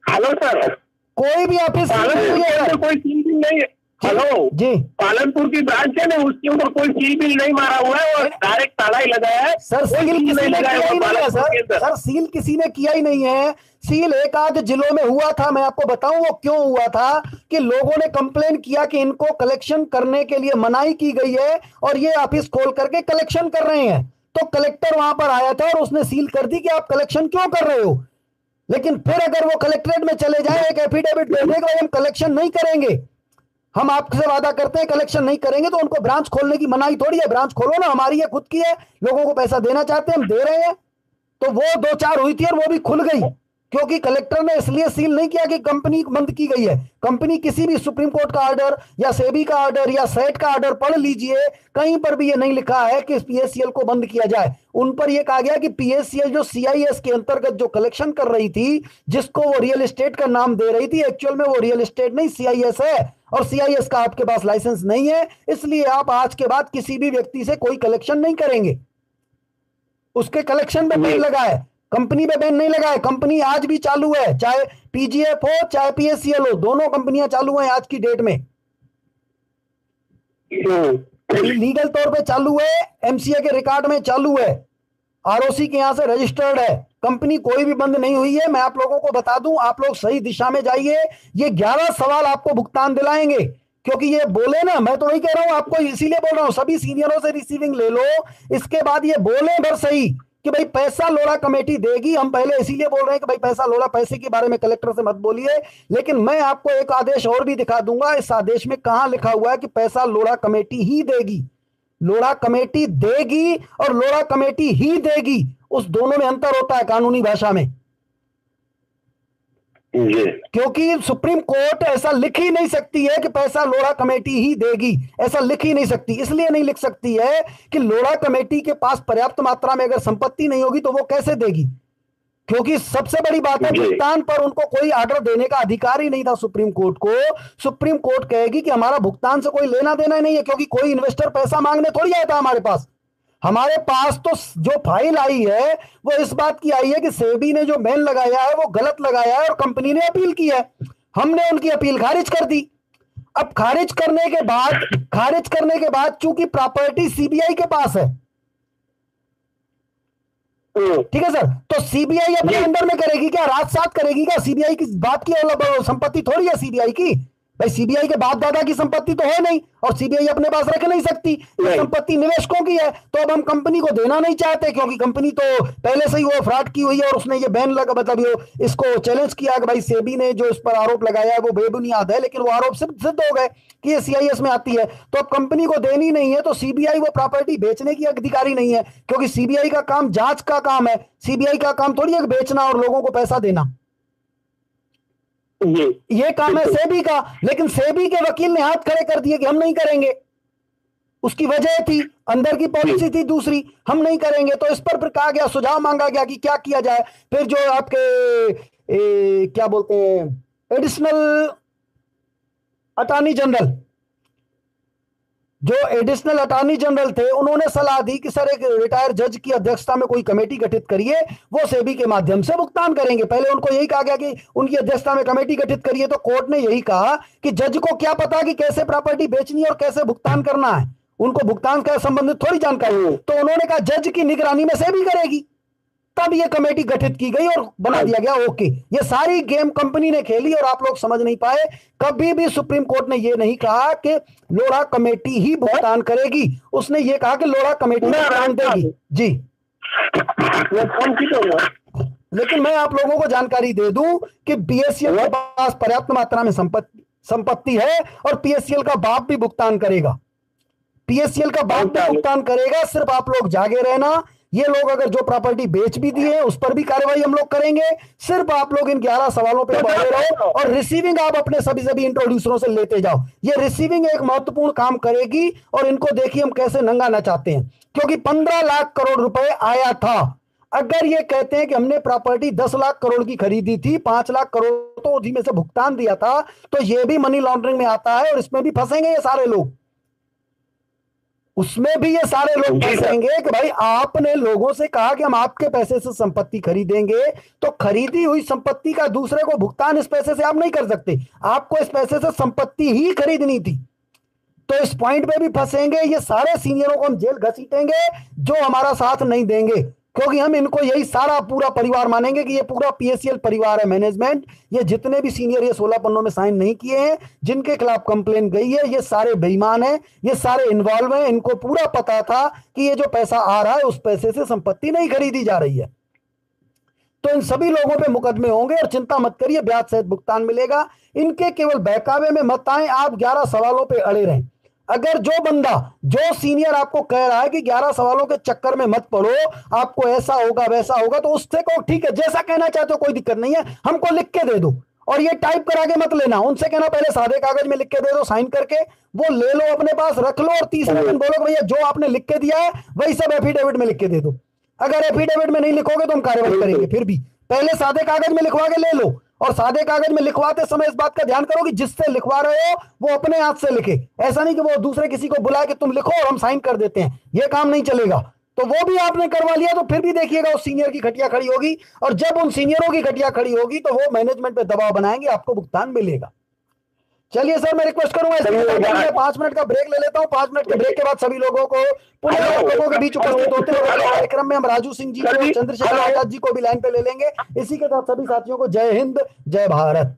हेलो सर, कोई भी ऑफिस कोई सील नहीं है। हेलो जी, पालनपुर की ब्रांच है ना, उसके ऊपर कोई सील बिल नहीं मारा हुआ है और डायरेक्ट ताला ही लगाया है सर। सील किसी ने किया ही नहीं है सर, सील किसी ने किया ही नहीं है। सील एक आध जिलों में हुआ था, मैं आपको बताऊं वो क्यों हुआ था कि लोगों ने कंप्लेन किया कि इनको कलेक्शन करने के लिए मनाही की गई है और ये ऑफिस खोल करके कलेक्शन कर रहे हैं। तो कलेक्टर वहां पर आया था और उसने सील कर दी कि आप कलेक्शन क्यों कर रहे हो। लेकिन फिर अगर वो कलेक्ट्रेट में चले जाए एक एफिडेविट दे देंगे भाई हम कलेक्शन नहीं करेंगे, हम आपसे वादा करते हैं कलेक्शन नहीं करेंगे, तो उनको ब्रांच खोलने की मनाही थोड़ी है। ब्रांच खोलो ना, हमारी है, खुद की है, लोगों को पैसा देना चाहते हैं, हम दे रहे हैं। तो वो 2-4 हुई थी और वो भी खुल गई, क्योंकि कलेक्टर ने इसलिए सील नहीं किया कि कंपनी बंद की गई है। कंपनी किसी भी सुप्रीम कोर्ट का ऑर्डर या सेबी का ऑर्डर या सेट का ऑर्डर पढ़ लीजिए, कहीं पर भी ये नहीं लिखा है कि पीएससीएल को बंद किया जाए। उन पर यह कहा गया कि पीएससीएल जो सीआईएस के अंतर्गत जो कलेक्शन कर रही थी, जिसको वो रियल एस्टेट का नाम दे रही थी, एक्चुअल में वो रियल एस्टेट नहीं सीआईएस है और सीआईएस का आपके पास लाइसेंस नहीं है, इसलिए आप आज के बाद किसी भी व्यक्ति से कोई कलेक्शन नहीं करेंगे। उसके कलेक्शन पे बैन लगा है, कंपनी पे बैन नहीं लगा है। कंपनी आज भी चालू है, चाहे पीजीएफ हो चाहे पीएससीएल हो, दोनों कंपनियां चालू हैं आज की डेट में। लीगल तौर पे चालू है, एमसीए के रिकॉर्ड में चालू है, आरओसी के यहां से रजिस्टर्ड है, कंपनी कोई भी बंद नहीं हुई है। मैं आप लोगों को बता दूं, आप लोग सही दिशा में जाइए। ये 11 सवाल आपको भुगतान दिलाएंगे, क्योंकि ये बोले ना, मैं तो वही कह रहा हूं आपको, इसीलिए बोल रहा हूं सभी सीनियरों से रिसीविंग ले लो, इसके बाद ये बोले भर सही कि भाई पैसा लोढ़ा कमेटी देगी। हम पहले इसीलिए बोल रहे हैं कि भाई पैसा लोढ़ा, पैसे के बारे में कलेक्टर से मत बोलिए। लेकिन मैं आपको एक आदेश और भी दिखा दूंगा, इस आदेश में कहां लिखा हुआ है कि पैसा लोढ़ा कमेटी ही देगी। लोढ़ा कमेटी देगी और लोढ़ा कमेटी ही देगी, उस दोनों में अंतर होता है कानूनी भाषा में। क्योंकि सुप्रीम कोर्ट ऐसा लिख ही नहीं सकती है कि पैसा लोढ़ा कमेटी ही देगी, ऐसा लिख ही नहीं सकती। इसलिए नहीं लिख सकती है कि लोढ़ा कमेटी के पास पर्याप्त मात्रा में अगर संपत्ति नहीं होगी तो वो कैसे देगी, क्योंकि सबसे बड़ी बात है भुगतान पर उनको कोई ऑर्डर देने का अधिकार ही नहीं था सुप्रीम कोर्ट को। सुप्रीम कोर्ट कहेगी कि हमारा भुगतान से कोई लेना देना ही नहीं है, क्योंकि कोई इन्वेस्टर पैसा मांगने थोड़ी आया था हमारे पास। हमारे पास तो जो फाइल आई है वो इस बात की आई है कि सेबी ने जो बैन लगाया है वो गलत लगाया है और कंपनी ने अपील की है। हमने उनकी अपील खारिज कर दी। अब खारिज करने के बाद चूंकि प्रॉपर्टी सीबीआई के पास है, ठीक है सर, तो सीबीआई अपने अंदर में करेगी क्या, रात सात करेगी क्या? सीबीआई की बात की संपत्ति थोड़ी है सीबीआई की भाई, सीबीआई के बाप दादा की संपत्ति तो है नहीं और सीबीआई अपने पास रख नहीं सकती। ये संपत्ति निवेशकों की है, तो अब हम कंपनी को देना नहीं चाहते, क्योंकि कंपनी तो पहले से ही वो फ्रॉड की हुई है और उसने ये बैन लगा, मतलब इसको चैलेंज किया कि भाई सेबी ने जो इस पर आरोप लगाया है वो बेबुनियाद है, लेकिन वो आरोप सिद्ध हो गए कि ये सीआईएस में आती है। तो अब कंपनी को देनी नहीं है, तो सीबीआई वो प्रॉपर्टी बेचने की अधिकारी नहीं है, क्योंकि सीबीआई का काम जांच का काम है। सीबीआई का काम थोड़ी है बेचना और लोगों को पैसा देना, ये काम है सेबी का। लेकिन सेबी के वकील ने हाथ खड़े कर दिए कि हम नहीं करेंगे। उसकी वजह थी, अंदर की पॉलिसी थी दूसरी, हम नहीं करेंगे। तो इस पर फिर कहा गया, सुझाव मांगा गया कि क्या किया जाए। फिर जो आपके क्या बोलते हैं एडिशनल अटॉर्नी जनरल, जो एडिशनल अटॉर्नी जनरल थे, उन्होंने सलाह दी कि सर एक रिटायर जज की अध्यक्षता में कोई कमेटी गठित करिए, वो सेबी के माध्यम से भुगतान करेंगे। पहले उनको यही कहा गया कि उनकी अध्यक्षता में कमेटी गठित करिए, तो कोर्ट ने यही कहा कि जज को क्या पता कि कैसे प्रॉपर्टी बेचनी है और कैसे भुगतान करना है, उनको भुगतान का संबंधित थोड़ी जानकारी। तो उन्होंने कहा जज की निगरानी में सेबी करेगी। तब ये कमेटी गठित की गई और बना दिया गया ओके। ये सारी गेम कंपनी ने खेली और आप लोग समझ नहीं पाए। कभी भी सुप्रीम कोर्ट ने ये नहीं कहा कि लोढ़ा कमेटी ही भुगतान करेगी, उसने ये कहा कि लोढ़ा कमेटी भुगतान देगी जी। लेकिन मैं आप लोगों को जानकारी दे दूं कि पीएससीएल के पास पर्याप्त मात्रा में संपत्ति है और पीएससीएल का बाप भी भुगतान करेगा। पीएससीएल का बाप भी भुगतान करेगा, सिर्फ आप लोग जागे रहना। ये लोग अगर जो प्रॉपर्टी बेच भी दिए उस पर भी कार्रवाई हम लोग करेंगे। सिर्फ आप लोग इन 11 सवालों पे बढ़े रहो और रिसीविंग आप अपने सभी इंट्रोड्यूसरों से लेते जाओ। ये रिसीविंग एक महत्वपूर्ण काम करेगी और इनको देखिए हम कैसे नंगा नचाते हैं, क्योंकि 15 लाख करोड़ रुपए आया था। अगर ये कहते हैं कि हमने प्रॉपर्टी 10 लाख करोड़ की खरीदी थी, 5 लाख करोड़ तो उसी में से भुगतान दिया था, तो ये भी मनी लॉन्ड्रिंग में आता है और इसमें भी फंसेंगे ये सारे लोग, उसमें भी ये सारे लोग फंसेंगे कि भाई आपने लोगों से कहा कि हम आपके पैसे से संपत्ति खरीदेंगे, तो खरीदी हुई संपत्ति का दूसरे को भुगतान इस पैसे से आप नहीं कर सकते, आपको इस पैसे से संपत्ति ही खरीदनी थी। तो इस पॉइंट पे भी फंसेंगे ये सारे सीनियरों को हम जेल घसीटेंगे जो हमारा साथ नहीं देंगे, क्योंकि हम इनको यही सारा पूरा परिवार मानेंगे कि ये पूरा पीएससीएल परिवार है मैनेजमेंट। ये जितने भी सीनियर ये 16 पन्नों में साइन नहीं किए हैं, जिनके खिलाफ कंप्लेन गई है, ये सारे बेईमान हैं, ये सारे इन्वॉल्व हैं। इनको पूरा पता था कि ये जो पैसा आ रहा है उस पैसे से संपत्ति नहीं खरीदी जा रही है। तो इन सभी लोगों पे मुकदमे होंगे और चिंता मत करिए, ब्याज सहित भुगतान मिलेगा। इनके केवल बहकावे में मत आए, आप 11 सवालों पे अड़े रहें। अगर जो बंदा, जो सीनियर आपको कह रहा है कि 11 सवालों के चक्कर में मत पड़ो, आपको ऐसा होगा वैसा होगा, तो उससे को ठीक है, जैसा कहना चाहते हो कोई दिक्कत नहीं है, हमको लिख के दे दो और ये टाइप करा के मत लेना। उनसे कहना पहले सादे कागज में लिख के दे दो, साइन करके वो ले लो, अपने पास रख लो और तीसरे दिन बोलो भैया जो आपने लिख के दिया है वही सब एफिडेविट में लिख के दे दो। अगर एफिडेविट में नहीं लिखोगे तो हम कार्रवाई करेंगे। फिर भी पहले सादे कागज में लिखवा के ले लो और सादे कागज में लिखवाते समय इस बात का ध्यान करो कि जिससे लिखवा रहे हो वो अपने हाथ से लिखे, ऐसा नहीं कि वो दूसरे किसी को बुलाए कि तुम लिखो और हम साइन कर देते हैं, ये काम नहीं चलेगा। तो वो भी आपने करवा लिया तो फिर भी देखिएगा उस सीनियर की खटिया खड़ी होगी, और जब उन सीनियरों की खटिया खड़ी होगी तो वो मैनेजमेंट पे दबाव बनाएंगे, आपको भुगतान मिलेगा। चलिए सर, मैं रिक्वेस्ट करूंगा 5 मिनट का ब्रेक ले लेता हूं। 5 मिनट के ब्रेक के बाद सभी लोगों को पुनः लोगों के बीच उपस्थित होते हुए कार्यक्रम में हम राजू सिंह जी को, चंद्रशेखर आजाद जी को भी लाइन पे ले लेंगे। इसी के साथ सभी साथियों को जय हिंद, जय भारत।